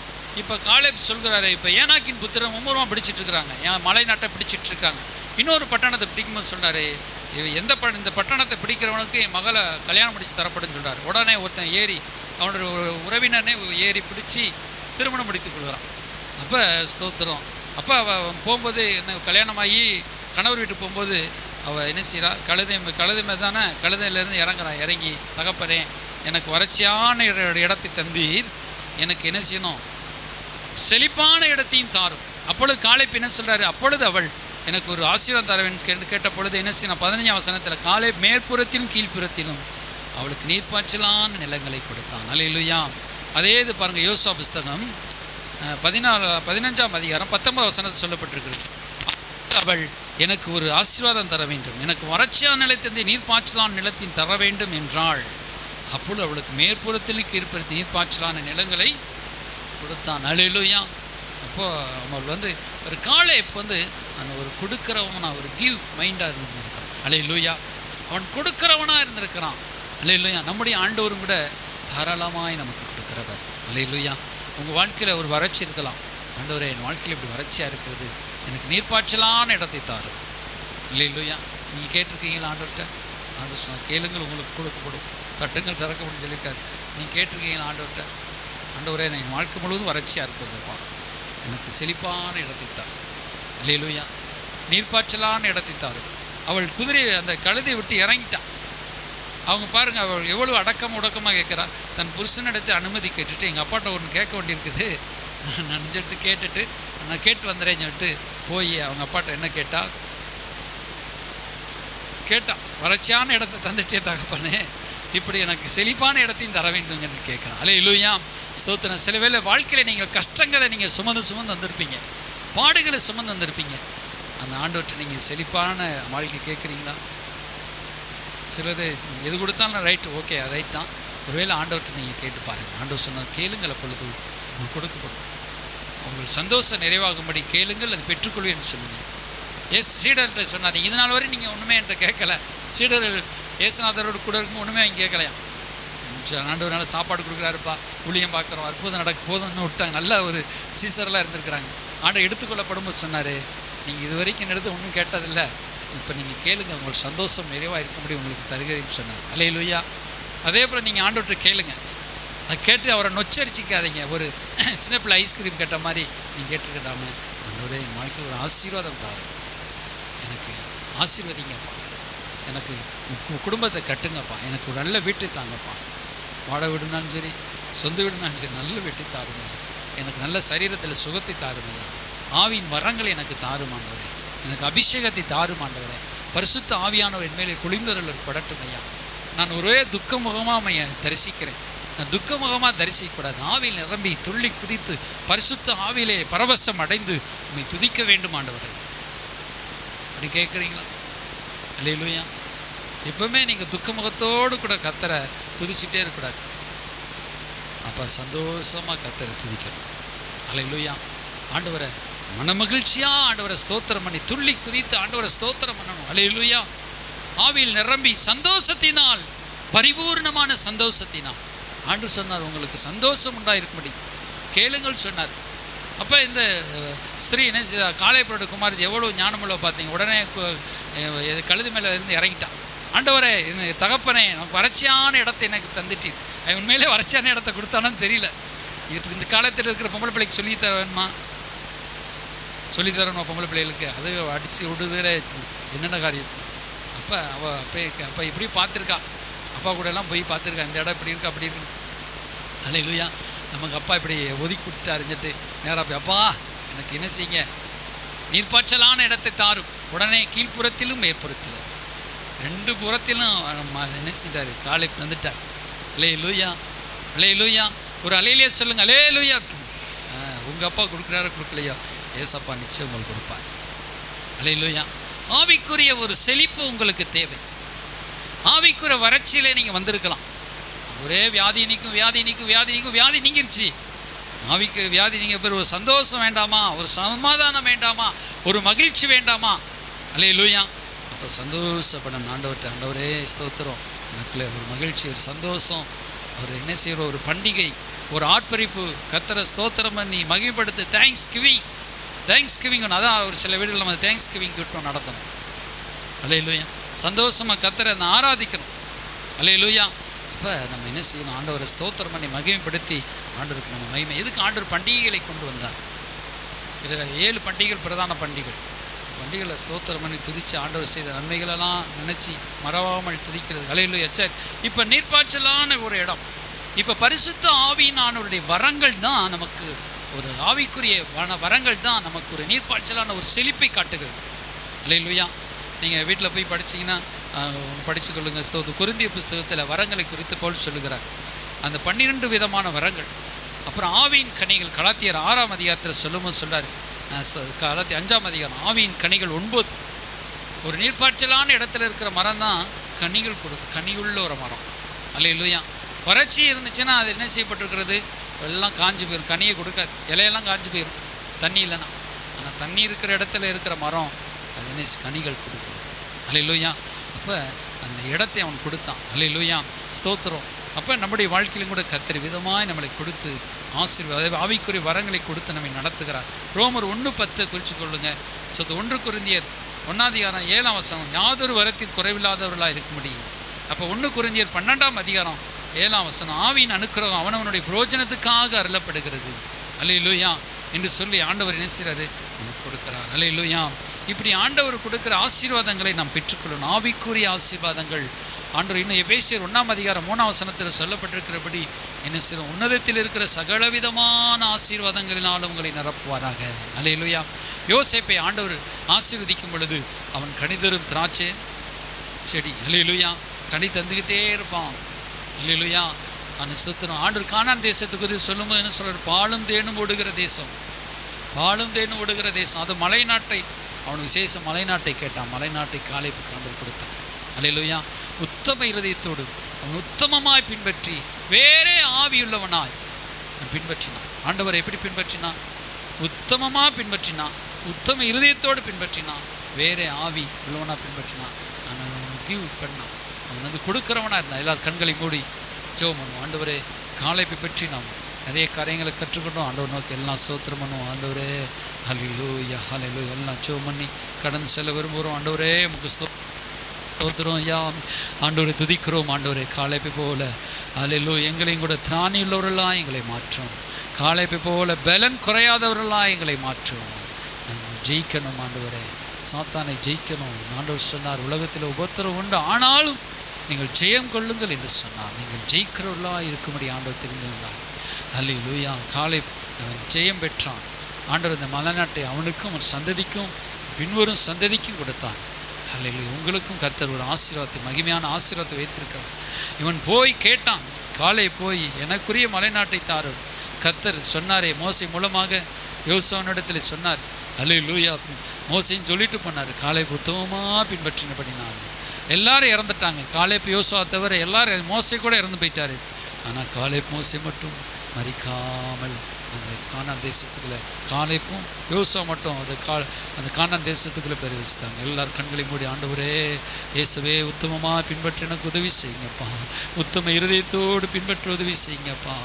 இப்போ காலேப் சொல்கிறாரு, இப்போ ஏனாக்கின் புத்திரன் மும்முரமாக பிடிச்சிட்டு இருக்கிறாங்க, என் மலை நாட்டை பிடிச்சிட்டு இருக்காங்க. இன்னொரு பட்டணத்தை பிடிக்கும்போது சொன்னார், இந்த பட்டணத்தை பிடிக்கிறவனுக்கு என் மகளை கல்யாணம் முடிச்சு தரப்படுன்னு சொல்கிறார். உடனே ஒருத்தன் ஏறி அவனோட உறவினனே ஏறி பிடிச்சி திருமணம் முடித்துக் கொள்கிறான். அப்போ ஸ்தோத்திரம். அப்போ அவள் போகும்போது என்ன கல்யாணமாகி கணவர் வீட்டுக்கு போகும்போது அவள் என்ன செய்கிறா? கழுதை தானே, கழுதையிலேருந்து இறங்குறான். இறங்கி, தகப்பனே எனக்கு வறட்சியான இடத்தை தந்தீர், எனக்கு என்ன செய்யணும், செழிப்பான இடத்தையும் தாரும். அப்பொழுது காலேப் என்ன சொல்கிறாரு, அப்பொழுது அவள் எனக்கு ஒரு ஆசீர்வாதம் தர வேண்டும் கேட்ட பொழுது என்ன செய்யணும், 15ஆம் வசனத்தில் காலேப் மேற்புறத்திலும் கீழ்ப்புறத்திலும் அவளுக்கு நீர்ப்பாய்ச்சலான நிலங்களை கொடுத்தான். அல்லேலூயா. அதே இது பாருங்கள், யோசுவா புஸ்தகம் 15ஆம் அதிகாரம் 19ஆம் வசனத்தில் சொல்லப்பட்டிருக்கிறது. அவள் எனக்கு ஒரு ஆசீர்வாதம் தர வேண்டும், எனக்கு வறட்சியான நிலத்தை நீர்ப்பாய்ச்சலான நிலத்தின் தர வேண்டும் என்றாள். அப்பொழுது அவளுக்கு மேற்புறத்திலும் கீழ்ப்புறத்தில் நீர்ப்பாய்ச்சலான நிலங்களை கொடுத்தான். அல்லேலூயா. அப்போது அவள் ஒரு காலேப் நான் ஒரு கொடுக்கிறவனா, ஒரு கிவ் மைண்டாக இருந்திருக்கிறான். அல்லேலூயா. அவன் கொடுக்கிறவனாக இருந்திருக்கிறான். அல்லேலூயா. நம்முடைய ஆண்டவரும் கூட தாராளமாய் நமக்கு கொடுக்கிறவர். அல்லேலூயா. உங்கள் வாழ்க்கையில் ஒரு வறட்சி இருக்கலாம். ஆண்டவரே, என் வாழ்க்கையில் இப்படி வறட்சியாக இருக்கிறது, எனக்கு நீர்ப்பாய்ச்சலான இடத்தை தாரும். அல்லேலூயா. நீங்கள் கேட்டிருக்கீங்களா ஆண்டவர்கிட்ட? ஆண்டவர் சொன்ன கேளுங்கள் உங்களுக்கு கொடுக்கப்படும், தட்டுங்கள் திறக்கப்படும் சொல்லியிருக்காரு. நீங்கள் கேட்டிருக்கீங்களா ஆண்டவர்கிட்ட? ஆண்டவரே, என் வாழ்க்கை முழுவதும் வறட்சியாக இருக்கிறதுப்பா, எனக்கு செழிப்பான இடத்தை தார். அல்லேலூயா. நீர்ப்பாய்ச்சலான இடத்தை தாரும். அவள் குதிரையை அந்த கழுதை விட்டு இறங்கிட்டான். அவங்க பாருங்கள், அவள் எவ்வளோ உடக்கமாக கேட்குறா. தன் புருஷனிடத்து அனுமதி கேட்டுட்டு, எங்கள் அப்பாட்ட ஒன்று கேட்க வேண்டியிருக்குது, நான் சொல்லிட்டு கேட்டுட்டு நான் கேட்டு வந்துடுறேன்னு சொல்லிட்டு போய் அவங்க அப்பாட்ட என்ன கேட்டான், வறட்சியான இடத்தை தந்துட்டே தகப்பனே, இப்படி எனக்கு செழிப்பான இடத்தையும் தர வேண்டும் என்று கேட்குறான். அல்லேலூயா. ஸ்தோத்திரம். சில வேளை வாழ்க்கையில் நீங்கள் கஷ்டங்களை நீங்கள் சுமந்து வந்திருப்பீங்க, பாடுகளை சுமந்து வந்திருப்பீங்க. அந்த ஆண்டவர்கிட்ட நீங்கள் செழிப்பான வாழ்க்கை கேட்குறீங்களா? சிலர் எது கொடுத்தாலும் ரைட்டு, ஓகே ரைட் தான். ஒருவேளை ஆண்டவர்கிட்ட நீங்கள் கேட்டு பாருங்கள். ஆண்டவர் சொன்னால் கேளுங்கள், அப்பொழுது உங்களுக்கு கொடுக்கப்படும். உங்கள் சந்தோஷம் நிறைவாகும்படி கேளுங்கள், அது பெற்றுக்கொள்வேன்னு சொல்லுங்கள். சீடர்கிட்ட சொன்னாதீங்க, இது நாள் வரை நீங்கள் ஒன்றுமே என்கிட்ட கேட்கல. சீடர்கள் ஏசுநாதரோடு கூட இருக்கும் ஒன்றுமே அவங்க கேட்கலையாம். ஆண்டவர் நல்ல சாப்பாடு கொடுக்குறாருப்பா, ஊழியம் பார்க்குறோம், அற்புதம் நடக்க போதும்னு விட்டாங்க. நல்ல ஒரு சீசரெலாம் இருந்திருக்கிறாங்க. ஆண்டவர் எடுத்துக்கொள்ளப்படும்போது சொன்னார், நீங்கள் இது வரைக்கும் எடுத்து ஒன்றும் கேட்டதில்லை, இப்போ நீங்கள் கேளுங்க, உங்களுக்கு சந்தோஷம் நிறைவாக இருக்கும்படி உங்களுக்கு தருகிறேன்னு சொன்னார். அல்லேலூயா. அதே போல் நீங்கள் ஆண்டவர்கிட்ட கேளுங்க. அதை கேட்டு அவரை நொச்சரிச்சிக்காதீங்க. ஒரு சின்ன பிள்ளை ஐஸ்கிரீம் கேட்ட மாதிரி நீங்கள் கேட்டுக்கிட்டாம, ஆண்டவரே, என் வாழ்க்கையில் ஒரு ஆசீர்வாதம் தாரு, எனக்கு ஆசீர்வதிங்கப்பா, எனக்கு குடும்பத்தை கட்டுங்கப்பா, எனக்கு ஒரு நல்ல வீட்டை தாங்கப்பா, வாடகை வீடுனாலும் சரி, சொந்த வீடுனாலும் சரி, நல்ல வீட்டை தாருங்க, எனக்கு நல்ல சரீரத்தில் சுகத்தை தாருங்க, ஆவியின் வரங்களை எனக்கு தாரும் ஆண்டவரே, எனக்கு அபிஷேகத்தை தாரும் ஆண்டவரே, பரிசுத்த ஆவியானவர் என் மேலே குளிர்ந்தருள் படட்டும் ஐயா. நான் ஒரே துக்கமுகமாக தரிசிக்கிறேன். நான் துக்கமுகமாக தரிசிக்கக்கூடாது. ஆவியில் நிரம்பி துள்ளி குதித்து பரிசுத்த ஆவியிலே பரவசம் அடைந்து உண்மை துதிக்க வேண்டும் ஆண்டவரே. அப்படி கேட்குறீங்களா? அல்லேலூயா. எப்பவுமே நீங்கள் துக்கமுகத்தோடு கூட கர்த்தரை துதிச்சுட்டே இருக்கக்கூடாது. அப்போ சந்தோஷமாக கர்த்தரை துதிக்கணும். அல்லேலூயா. ஆண்டவரை மனமகிழ்ச்சியாக ஆண்டவரை ஸ்தோத்திரம் பண்ணி துள்ளி குதித்து ஆண்டவரை ஸ்தோத்திரம் பண்ணணும். அல்லேலூயா. ஆவியில் நிரம்பி சந்தோஷத்தினால், பரிபூர்ணமான சந்தோஷத்தினால். ஆண்டவர் சொன்னார், உங்களுக்கு சந்தோஷம் உண்டாயிருக்கும்படி கேளுங்கள் சொன்னார். அப்போ இந்த ஸ்திரீ என்ன செய்தா, காலேப்பரோட குமாரத்தி எவ்வளோ ஞானமுள்ள பார்த்தீங்க. உடனே கழுது மேலே இருந்து இறங்கிட்டான். ஆண்டவரே, தகப்பனே, எனக்கு வறட்சியான இடத்தை எனக்கு தந்துட்டீர். உண்மையிலே வறட்சியான இடத்த கொடுத்தானு தெரியல. இது இந்த காலத்தில் இருக்கிற பொம்பளை பிள்ளைக்கு சொல்லித்தர வேணுமா? சொல்லித்தரணும் பொம்பளை பிள்ளைகளுக்கு. அது அடித்து விடுகிற என்னென்ன காரியம். அப்போ அப்போ இப்படி பார்த்துருக்கா, அப்பா கூட எல்லாம் போய் பார்த்துருக்கா, இந்த இடம் இப்படி இருக்கு அப்படி இருக்கு. அல்லேலூயா. நமக்கு அப்பா இப்படி ஒதுக்கி கொடுத்துட்டாருஞ்சிட்டு நேராக போய், அப்பா எனக்கு என்ன செய்யுங்க, நீர்ப்பாய்ச்சலான இடத்தை தாரும். உடனே கீழ்ப்புறத்திலும் மேற்புறத்திலும் ரெண்டு புறத்திலும் என்ன செஞ்சார், காலேப் தந்துட்டார். அல்லேலூயா. அல்லேலூயா. ஒரு அலையிலே சொல்லுங்கள், அல்லேலூயா. உங்கள் அப்பா கொடுக்குறாரு கொடுக்கலையோ, ஏசப்பா நிச்சயம் உங்களுக்கு கொடுப்பார். அல்லேலூயா. ஆவிக்குரிய ஒரு செழிப்பு உங்களுக்கு தேவை. ஆவிக்குரிய வறட்சியிலே நீங்கள் வந்திருக்கலாம். ஒரே வியாதி நீங்கிருச்சு. ஆவிக்கு வியாதி நீங்க பேர் ஒரு சந்தோஷம் வேண்டாமா, ஒரு சமாதானம் வேண்டாமா, ஒரு மகிழ்ச்சி வேண்டாமா? அல்லேலூயா. அப்போ சந்தோஷப்படணும் ஆண்டவர்கிட்ட. ஆண்டவரே ஸ்தோத்திரம், எனக்குள்ள ஒரு மகிழ்ச்சி, ஒரு சந்தோஷம், ஒரு என்ன செய்கிற ஒரு பண்டிகை, ஒரு ஆர்ப்பரிப்பு, கர்த்தரை ஸ்தோத்திரம் பண்ணி மகிழ்ப்படுத்து. தேங்க்ஸ் கிவிங் அதான் ஒரு சில வீடுகளில் நம்ம தேங்க்ஸ் கிவிங் கிட்டும் நடத்தணும். அல்லேலூயா. சந்தோஷமாக கர்த்தரை ஆராதிக்கணும். அல்லேலூயா. இப்போ நம்ம என்ன செய்யணும், ஆண்டவரை ஸ்தோத்திரம் பண்ணி மகிமைப்படுத்தி ஆண்டவருக்கு நம்ம மகிமை. எதுக்கு ஆண்டவர் பண்டிகைகளை கொண்டு வந்தார்? இதில் 7 பண்டிகைகள் பிரதான பண்டிகைகள். பண்டிகைகளை ஸ்தோத்திரம் பண்ணி துதித்து ஆண்டவர் செய்த நன்மைகளெல்லாம் நினச்சி மறவாமல் துதிக்கிறது. ஹல்லேலூயா. சரி, இப்போ நீர்ப்பாய்ச்சலான ஒரு இடம். இப்போ பரிசுத்த ஆவியானவருடைய வரங்கள் தான் நமக்கு ஒரு ஆவிக்குரிய வரங்கள் தான் நமக்கு ஒரு நீர்ப்பாய்ச்சலான ஒரு செழிப்பை காட்டுகிறது. ஹல்லேலூயா. நீங்கள் வீட்டில் போய் படிச்சிங்கன்னா படிச்சுக்கொள்ளுங்க. கொரிந்திய புஸ்தகத்தில் வரங்களை குறித்து பவுல் சொல்லுகிறார். அந்த 12 விதமான வரங்கள். அப்புறம் ஆவியின் கனிகள் கலாத்தியர் 6ஆம் அதிகாரத்தில் சொல்லும்போது சொல்கிறார். கலாத்தியர் 5ஆம் அதிகாரம் ஆவியின் கனிகள் 9. ஒரு நீர்ப்பாய்ச்சலான இடத்துல இருக்கிற மரம் தான் கனிகள் கொடுக்கும். கனியுள்ள ஒரு மரம். ஹல்லேலூயா. வறட்சி இருந்துச்சுன்னா அது என்ன செய்யப்பட்டிருக்கிறது? எல்லாம் காஞ்சி போயிடும், கனியை கொடுக்காது, இலையெல்லாம் காஞ்சி போயிடும் தண்ணி இல்லைன்னா. ஆனால் தண்ணி இருக்கிற இடத்துல இருக்கிற மரம் அது என்ன கனிகள் கொடுக்கும். ஹல்லேலூயா. அப்போ அந்த இடத்தை அவன் கொடுத்தான். ஹல்லேலூயா. ஸ்தோத்திரம். அப்போ நம்முடைய வாழ்க்கையிலும் கூட கர்த்தர் விதமாய் நம்மளை கொடுத்து ஆசீர்வாதம் ஆவிக்குரிய வரங்களை கொடுத்து நம்மை நடத்துகிறார். ரோமர் 1:10 குறித்து கொள்ளுங்க. 1 கொரிந்தியர் 1ஆம் அதிகாரம் 7ஆம் வசனம், யாதொரு வரத்தில் குறைவில்லாதவர்களாக இருக்க முடியும். அப்போ 1 கொரிந்தியர் 12ஆம் அதிகாரம் 7ஆம் வசனம், ஆவியின் அனுக்கிரகம் அவனவனுடைய பிரயோஜனத்துக்காக அருளப்படுகிறது. ஹல்லேலூயா என்று சொல்லி ஆண்டவர் என்ன செய்கிறாரு? நமக்கு கொடுக்கிறார். ஹல்லேலூயா. இப்படி ஆண்டவர் கொடுக்குற ஆசீர்வாதங்களை நாம் பெற்றுக்கொள்ளணும். ஆவிக்குரிய ஆசீர்வாதங்கள் ஆண்டவர் இன்னும் எபேசியர் 1ஆம் அதிகாரம் 3ஆம் வசனத்தில் சொல்லப்பட்டிருக்கிறபடி என்ன செய்யும்? உன்னதத்தில் இருக்கிற சகலவிதமான ஆசீர்வாதங்களினாலும் உங்களை நிரப்புவாராக. ஹல்லேலூயா. யோசேப்பை ஆண்டவர் ஆசீர்வதிக்கும் பொழுது அவன் கனிதரும் திராட்சை செடி. ஹல்லேலூயா. கனி தந்துக்கிட்டே இருப்பான். ஹல்லேலூயா. அந்த சுத்தனம் ஆண்டவர் கானான் தேசத்துக்கு சொல்லும்போது என்ன சொல்கிறார்? பாலும் தேனும் ஓடுகிற தேசம், பாலும் தேனும் ஓடுகிற தேசம். அது மலை நாட்டை அவனுக்கு விசேஷம் மலை நாட்டை கேட்டான். மலை நாட்டை காலேபுக்கு ஆண்டவர் கொடுத்தான். ஹல்லேலூயா. உத்தம இருதயத்தோடு அவன் உத்தமமாய் பின்பற்றி வேறே ஆவியுள்ளவனாய் பின்பற்றினான். ஆண்டவர் எப்படி பின்பற்றினான்? உத்தமமாக பின்பற்றினான், உத்தம இருதயத்தோடு பின்பற்றினான், வேறே ஆவி உள்ளவனாக பின்பற்றினான். அவன் கிவ் பண்ணான். அவன் கொடுக்குறவனாக இருந்தான். எல்லாரும் கண்களை மூடி ஜெபம் பண்ணுவோம். ஆண்டவரே, காலேபை பற்றி நாம் நிறைய காரியங்களை கற்றுக்கொண்டோம். ஆண்டவர் நோக்கி எல்லாம் ஸ்தோத்திரம் பண்ணுவோம். ஆண்டவரே ஹல்லேலூயா ஹல்லேலூயா. எல்லாம் ஜெபம் பண்ணி கடந்து செல்ல விரும்புகிறோம். ஆண்டவரே நமக்கு ஸ்தோத்திரம் ஐயா. ஆண்டவரை துதிக்கிறோம். ஆண்டவரே காலேபை போல ஹல்லேலூயா எங்களையும் கூட திராணி உள்ளவர்களாக எங்களை மாற்றும். காலேபை போல பலன் குறையாதவர்களாக எங்களை மாற்றும். ஜெயிக்கணும் ஆண்டவரே, சாத்தானை ஜெயிக்கணும். ஆண்டவர் சொன்னார், உலகத்தில் உபத்திரம் உண்டு, ஆனாலும் நீங்கள் ஜெயம் கொள்ளுங்கள் என்று சொன்னார். நீங்கள் ஜெயிக்கிறவர்களாக இருக்கும்படி ஆண்டவர் தெரிந்திருந்தார். ஹல்லேலூயா. காலேப் அவன் ஜெயம் பெற்றான். ஆண்டவர் இந்த மலைநாட்டை அவனுக்கும் ஒரு சந்ததிக்கும் பின்வரும் சந்ததிக்கும் கொடுத்தான். ஹல்லேலூயா. உங்களுக்கும் கர்த்தர் ஒரு ஆசீர்வாதத்தை, மகிமையான ஆசீர்வாதத்தை வைத்திருக்கிறார். இவன் போய் கேட்டான், காலை போய் எனக்குரிய மலைநாட்டை தாரும். கர்த்தர் சொன்னாரே, மோசே மூலமாக யோசுவாவினிடத்தில் சொன்னார். ஹல்லேலூயா. மோசேன்னு சொல்லிட்டு போனார். காலேப் உத்தமமாக பின்பற்றினபடினான். எல்லாரும் இறந்துட்டாங்க. காலேப் யோசுவா தவிர எல்லாரும், மோசே கூட இறந்து போயிட்டாரு. ஆனால் காலேப் மோசே மட்டும் மறிக்காமல் அந்த கானான் தேசத்துக்குள்ளே, காலேப்பும் யோசுவா மட்டும் அந்த கானான் தேசத்துக்குள்ளே பிரவேசித்தாங்க. எல்லாரும் கண்களை மூடி ஆண்டவரே இயேசுவே உத்தமமாக பின்பற்ற எனக்கு உதவி செய்யுங்கப்பா, உத்தம இருதயத்தோடு பின்பற்ற உதவி செய்யுங்கப்பா.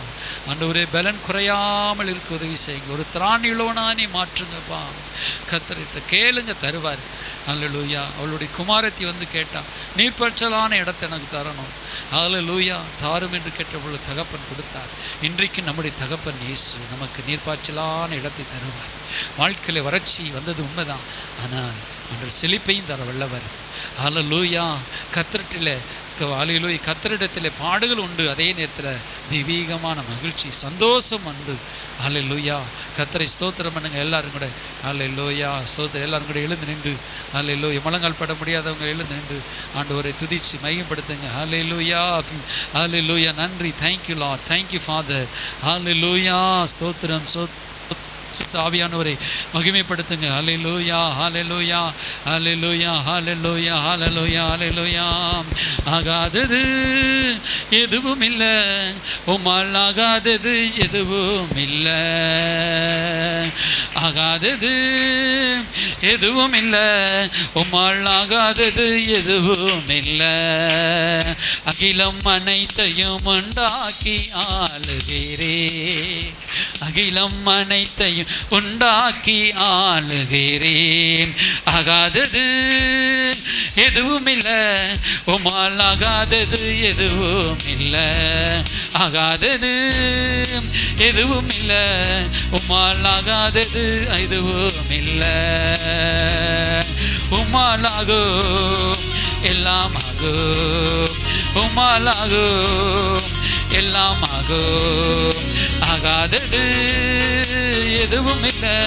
ஆண்டவரே பலன் குறையாமல் இருக்க உதவி செய்யுங்க. ஒரு திராணி உள்ளவனானே மாற்றுங்கப்பா. கர்த்தர்கிட்ட கேளுங்க, தருவார். ஹல்லேலூயா. அவளுடைய குமாரத்தி வந்து கேட்டான், நீர்ப்பாய்ச்சலான இடத்தை எனக்கு தரணும். ஹல்லேலூயா. தாரும் என்று கேட்டபொழுது தகப்பன் கொடுத்தார். இன்றைக்கு நம்முடைய தகப்பன் இயேசு நமக்கு நீர்ப்பாய்ச்சலான இடத்தை தருவார். வாழ்க்கையில் வறட்சி வந்தது உண்மைதான், ஆனால் அன்று செழிப்பையும் தர வல்லவர். ஹல்லேலூயா. கர்த்தரிடத்தில் பாடுகள் உண்டு, அதே நேரத்தில் தெய்வீகமான மகிழ்ச்சி சந்தோஷம் உண்டு. ஹல்லேலூயா. கர்த்தரை ஸ்தோத்திரம் பண்ணுங்க எல்லாரும் கூட. ஹல்லேலூயா. ஸ்தோத்திரம். எல்லாரும் கூட எழுந்து நின்று ஹல்லேலூயா. முழங்கால் பட முடியாதவங்க எழுந்து நின்று ஆண்டவரை துதிச்சு மையப்படுத்துங்க. Hallelujah hallelujah. நன்றி. Thank you lord, thank you father. Hallelujah. ஸ்தோத்திரம். ஆவியானவரை மகிமைப்படுத்துங்க. ஹல்லேலூயா ஹல்லேலூயா ஹல்லேலூயா ஹல்லேலூயா ஹல்லேலூயா ஹல்லேலூயா. ஆகாதது எதுவும் இல்லை, உம்மால் ஆகாதது எதுவும் இல்லை. ஆகாதது எதுவும் இல்லை, உம்மால் ஆகாதது எதுவும் இல்லை. அகிலம் அனைத்தையும் உண்டாக்கி ஆளுகிறே, அகிலம் அனைத்தையும் உண்டாக்கி ஆளுகிறேன். ஆகாதது எதுவும் இல்லை. உம்மால் ஆகாதது எதுவும் இல்லை. ஆகாதது எதுவும் இல்லை. உம்மால் ஆகாதது எதுவும் இல்லை. உம்மால் ஆகும் எல்லாம் ஆகும். உம்மால் ஆகும் எல்லாம் ஆகும். ஆகாதது எதுவும் இல்லை.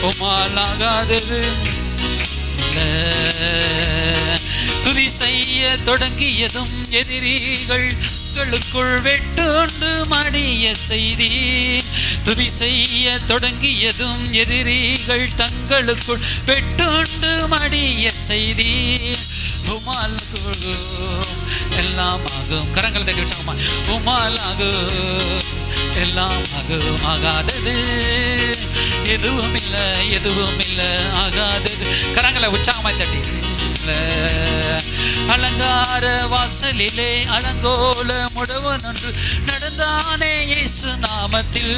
உம்மால் ஆகாதது இல்லை. துதி செய்ய தொடங்கியதும் எதிரிகள் களுக்குள் வெட்டுண்டு மடிய செய்தி. துதி செய்ய தொடங்கியதும் எதிரிகள் தங்களுக்குள் வெட்டுண்டு மடிய செய்தி. உம்மால் எல்லாம் ஆகும். கரங்களை தட்டி வச்சாங்கம்மா. உம்மால் ஆகும் எல்லாம் ஆகும். ஆகாதது எதுவும் இல்லை. எதுவும் இல்லை. ஆகாதது. கரங்களை உற்சாகமாய் தட்டி. அலங்கார வாசலிலே அலங்கோல முடவன் ஒன்று நடந்தானே இயேசு நாமத்தில்.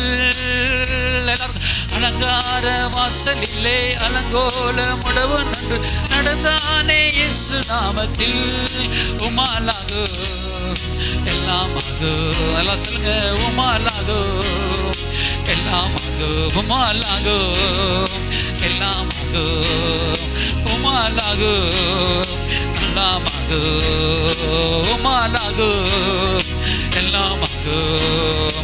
அலங்கார வாசலிலே அலங்கோல முடவன் ஒன்று நடந்தானே இயேசு நாமத்தில். உம்மால் ஆகும் எல்லாம் ஆகும். எல்லாம் சொல்லுங்க. உம்மால் ஆகும் எல்லாம் ஆகும். உம்மால் ஆகும் எல்லாம் ஆகும். உம்மால் ஆகும் எல்லாம் ஆகும். உம்மால் ஆகும் எல்லாம் ஆகும்.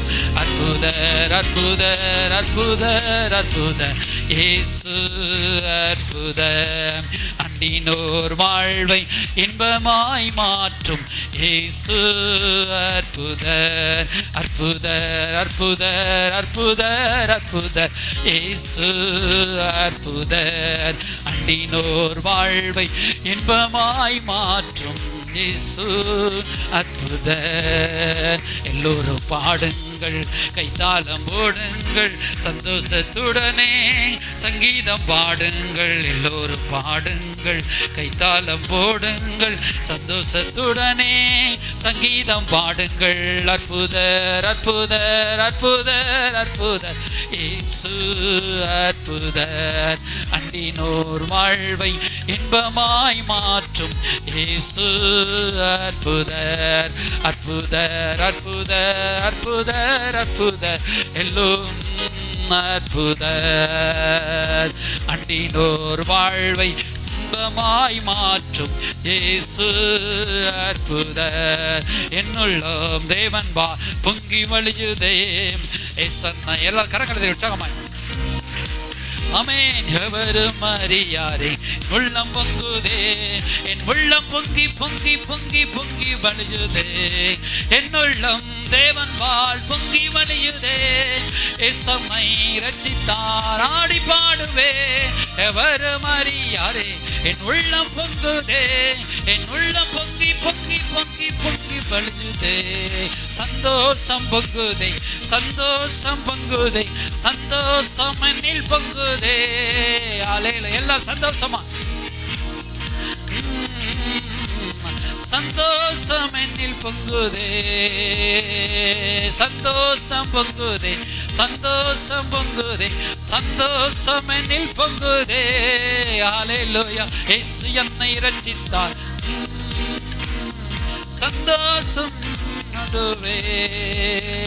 அற்புதர் அற்புதர் அற்புதர் அற்புதர் இயேசு அற்புதர். அண்டினோர் வாழ்வை இன்பமாய் மாற்றும் இயேசு அற்புதர். அற்புதர் அற்புதர் அற்புதர் அற்புதர் இயேசு அற்புதர். அண்டினோர் வாழ்வை இன்பமாய் மாற்றும் இயேசு அற்புதர். எல்லோரும் பாடுங்கள், கைத்தாளம் போடுங்கள், சந்தோஷத்துடனே சங்கீதம் பாடுங்கள். எல்லோரும் பாடுங்கள், கைத்தாளம் போடுங்கள், சந்தோஷத்துடனே சங்கீதம் பாடுங்கள். அற்புதர் அற்புதர் அற்புதர் அற்புதர் இயேசு அற்புதர். அண்டினோர் வாழ்வை இன்பமாய் மாற்றும் இயேசு அற்புதர். அற்புதர் அற்புதர் அற்புதர் அற்புதர் எல்லோரும் அற்புதர். அண்டினோர் வாழ்வை இன்பமாய் மாற்றும் இயேசு அற்புதர். என்னுள்ளம் தேவன் வா பொங்கி வழியுதே. எல்லா கரங்களை உற்சாகமாய் ஆமென். எவரும் அறியாரே உள்ளம் பொங்குதே. என் உள்ளம் பொங்கி பொங்கி பொங்கி பொங்கி வழியுதே. என்னுள்ளம் தேவன் வாழ் பொங்கி வழியுதே. எசம்மை ரட்சித்தார் ஆடி பாடுவே. எவரும் அறியாரே என் உள்ளம் பொங்குதே. என் உள்ளம் பொங்கி பொங்கி பொங்கி பொங்கி வழியுதே. சந்தோஷம் பொங்குதே. சந்தோஷம் பொங்குதே. சந்தோஷம் என்னில் பொங்குதே. ஆலேல எல்லாம் சந்தோஷமா. சந்தோஷம் என்னில் பொங்குதே. சந்தோஷம் பொங்குதே. சந்தோஷம் பொங்குதே. சந்தோஷம் என்னில் பொங்குதே. ஹல்லேலூயா. இயேசு என்னை ரட்சித்தார். சந்தோஷம் ஆண்டவரே.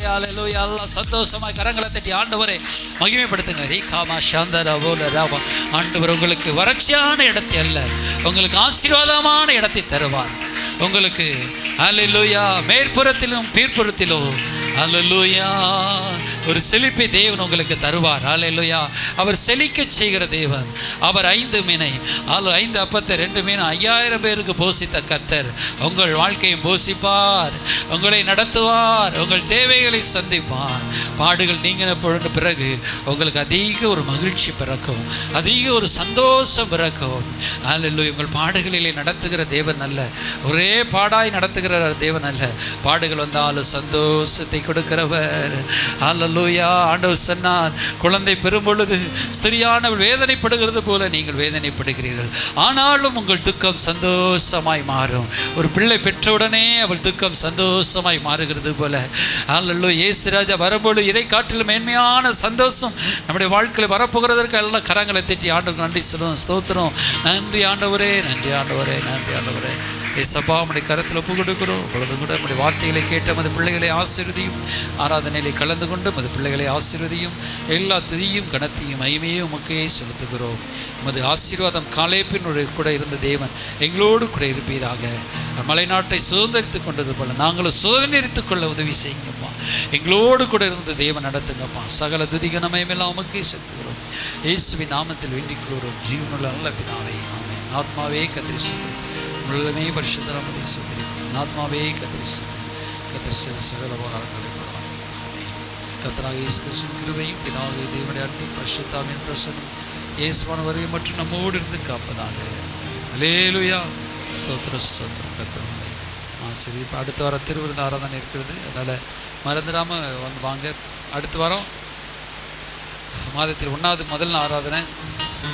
ஹல்லேலூயா. அல்லாஹ் சந்தோஷமாய் கரங்களை தட்டி ஆண்டவரே மகிமைப்படுத்துங்க. ரீகாமா சாந்தரா போல ராவா. ஆண்டவர் உங்களுக்கு வறட்சியான இடத்தை அல்ல, உங்களுக்கு ஆசீர்வாதமான இடத்தை தருவார். உங்களுக்கு ஹல்லேலூயா மேற்புறத்திலும் கீழ்ப்புறத்திலும் ஹல்லேலூயா ஒரு செழிப்பை தேவன் உங்களுக்கு தருவார். ஹல்லேலூயா. அவர் செழிக்க செய்கிற தேவன். அவர் 5 மீனை 5 அப்பத்தை 2 மீன் 5000 பேருக்கு போஷித்த கர்த்தர் உங்கள் வாழ்க்கையும் போஷிப்பார். உங்களை நடத்துவார். உங்கள் தேவைகளை சந்திப்பார். பாடுகள் நீங்கின பிறகு உங்களுக்கு அதிக ஒரு மகிழ்ச்சி பிறக்கும், அதிக ஒரு சந்தோஷம் பிறக்கும். ஹல்லேலூயா. உங்கள் பாடுகளிலே நடத்துகிற தேவன் அல்ல, ஒரே பாடாய் நடத்துகிற தேவன் அல்ல. பாடுகள் வந்தாலும் சந்தோஷத்தை கொடுக்கிறவர். ஹல்லேலூயா. ஆண்டவர் சொன்னார், குழந்தை பெறும் பொழுது ஸ்திரியானவள் வேதனைப்படுகிறது போல நீங்கள் வேதனைப்படுகிறீர்கள், ஆனாலும் உங்கள் துக்கம் சந்தோஷமாய் மாறும். ஒரு பிள்ளை பெற்றவுடனே அவள் துக்கம் சந்தோஷமாய் மாறுகிறது போல. ஹல்லேலூயா. இயேசு ராஜா வரும்பொழுது இதை காட்டிலும் மேன்மையான சந்தோஷம் நம்முடைய வாழ்க்கையில் வரப்போகிறதற்கு எல்லாம் கரங்களை தட்டி ஆண்டவருக்கு நன்றி சொல்லுவோம், ஸ்தோத்திரம். நன்றி ஆண்டவரே, நன்றி ஆண்டவரே, நன்றி ஆண்டவரே. ஏசப்பா நம்முடைய கருத்தில் ஒப்பு கொடுக்கிறோம். இப்பொழுது கூட நம்முடைய வார்த்தைகளை கேட்ட மது பிள்ளைகளை ஆசீர்வதியும், ஆராதனையிலே கலந்து கொண்டு மது பிள்ளைகளை ஆசீர்வதியும், எல்லா துதியும் கனத்தையும் மகிமையும் உமக்கே செலுத்துகிறோம். மது ஆசீர்வாதம் காலேப்பினுடைய கூட இருந்த தேவன் எங்களோடு கூட இருப்பீராக. மலைநாட்டை சுதந்திரித்து கொண்டது போல நாங்களும் சுதந்திரித்துக் கொள்ள உதவி செய்யுங்கப்பா. எங்களோடு கூட இருந்த தேவன் நடத்துங்கப்பா. சகல துதிகனமயமெல்லாம் உமக்கே செலுத்துகிறோம். இயேசுவின் நாமத்தில் வேண்டிக் கொள்கிறோம் ஜீவனுள்ள நல்ல பிதாவே, ஆமென். ஆத்மாவே கர்த்தரை ஸ்தோத்திரி, முழுவதுமே பரிசுத்த நாமத்தை ஸ்தோத்திரி. ஆத்மாவே கர்த்தரை ஸ்தோத்திரி. கர்த்தர் செய்த சகல உபகாரங்களை கர்த்தராகிய இயேசு கிறிஸ்துவின் கிருபையும் பிதாவாகிய தேவனுடைய அன்பும் பரிசுத்தாவின் பிரசன்னம் இயேசுவான வருகை மற்றும் நம்மோடு இருந்து காப்பதாக. அல்லேலூயா. ஸ்தோத்திரம், ஸ்தோத்திரம். கர்த்தர் சரி, இப்போ அடுத்த வாரம் திருவிருந்த ஆராதனை இருக்கிறது, அதனால் மறந்துடாமல் வாங்க. அடுத்த வாரம் மாதத்தில் 1வது முதல் ஆராதனை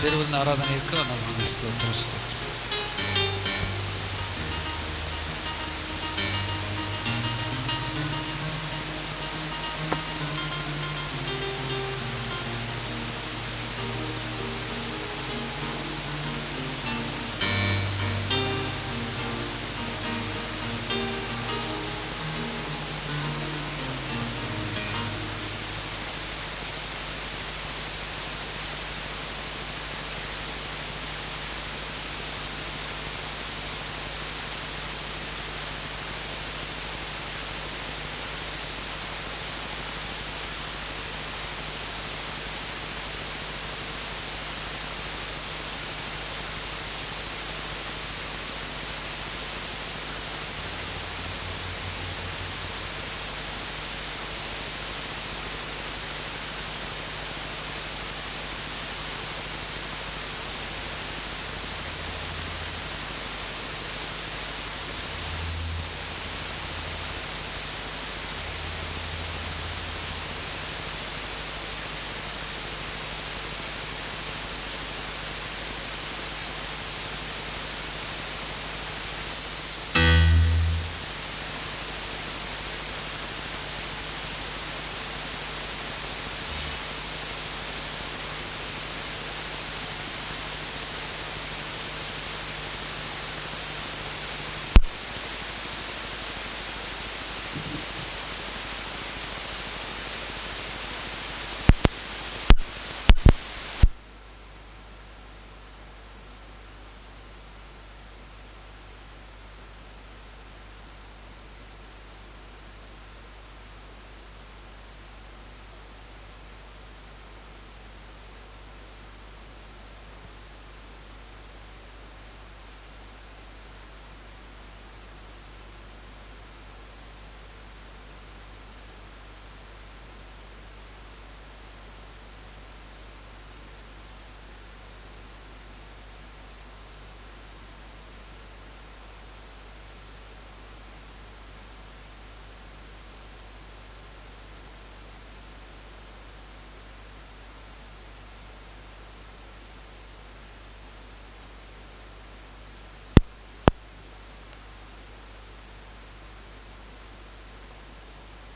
திருவிருந்த ஆராதனை இருக்குது, அதனால் வாங்க. ஸ்தோத்திரம், ஸ்தோத்திரம்.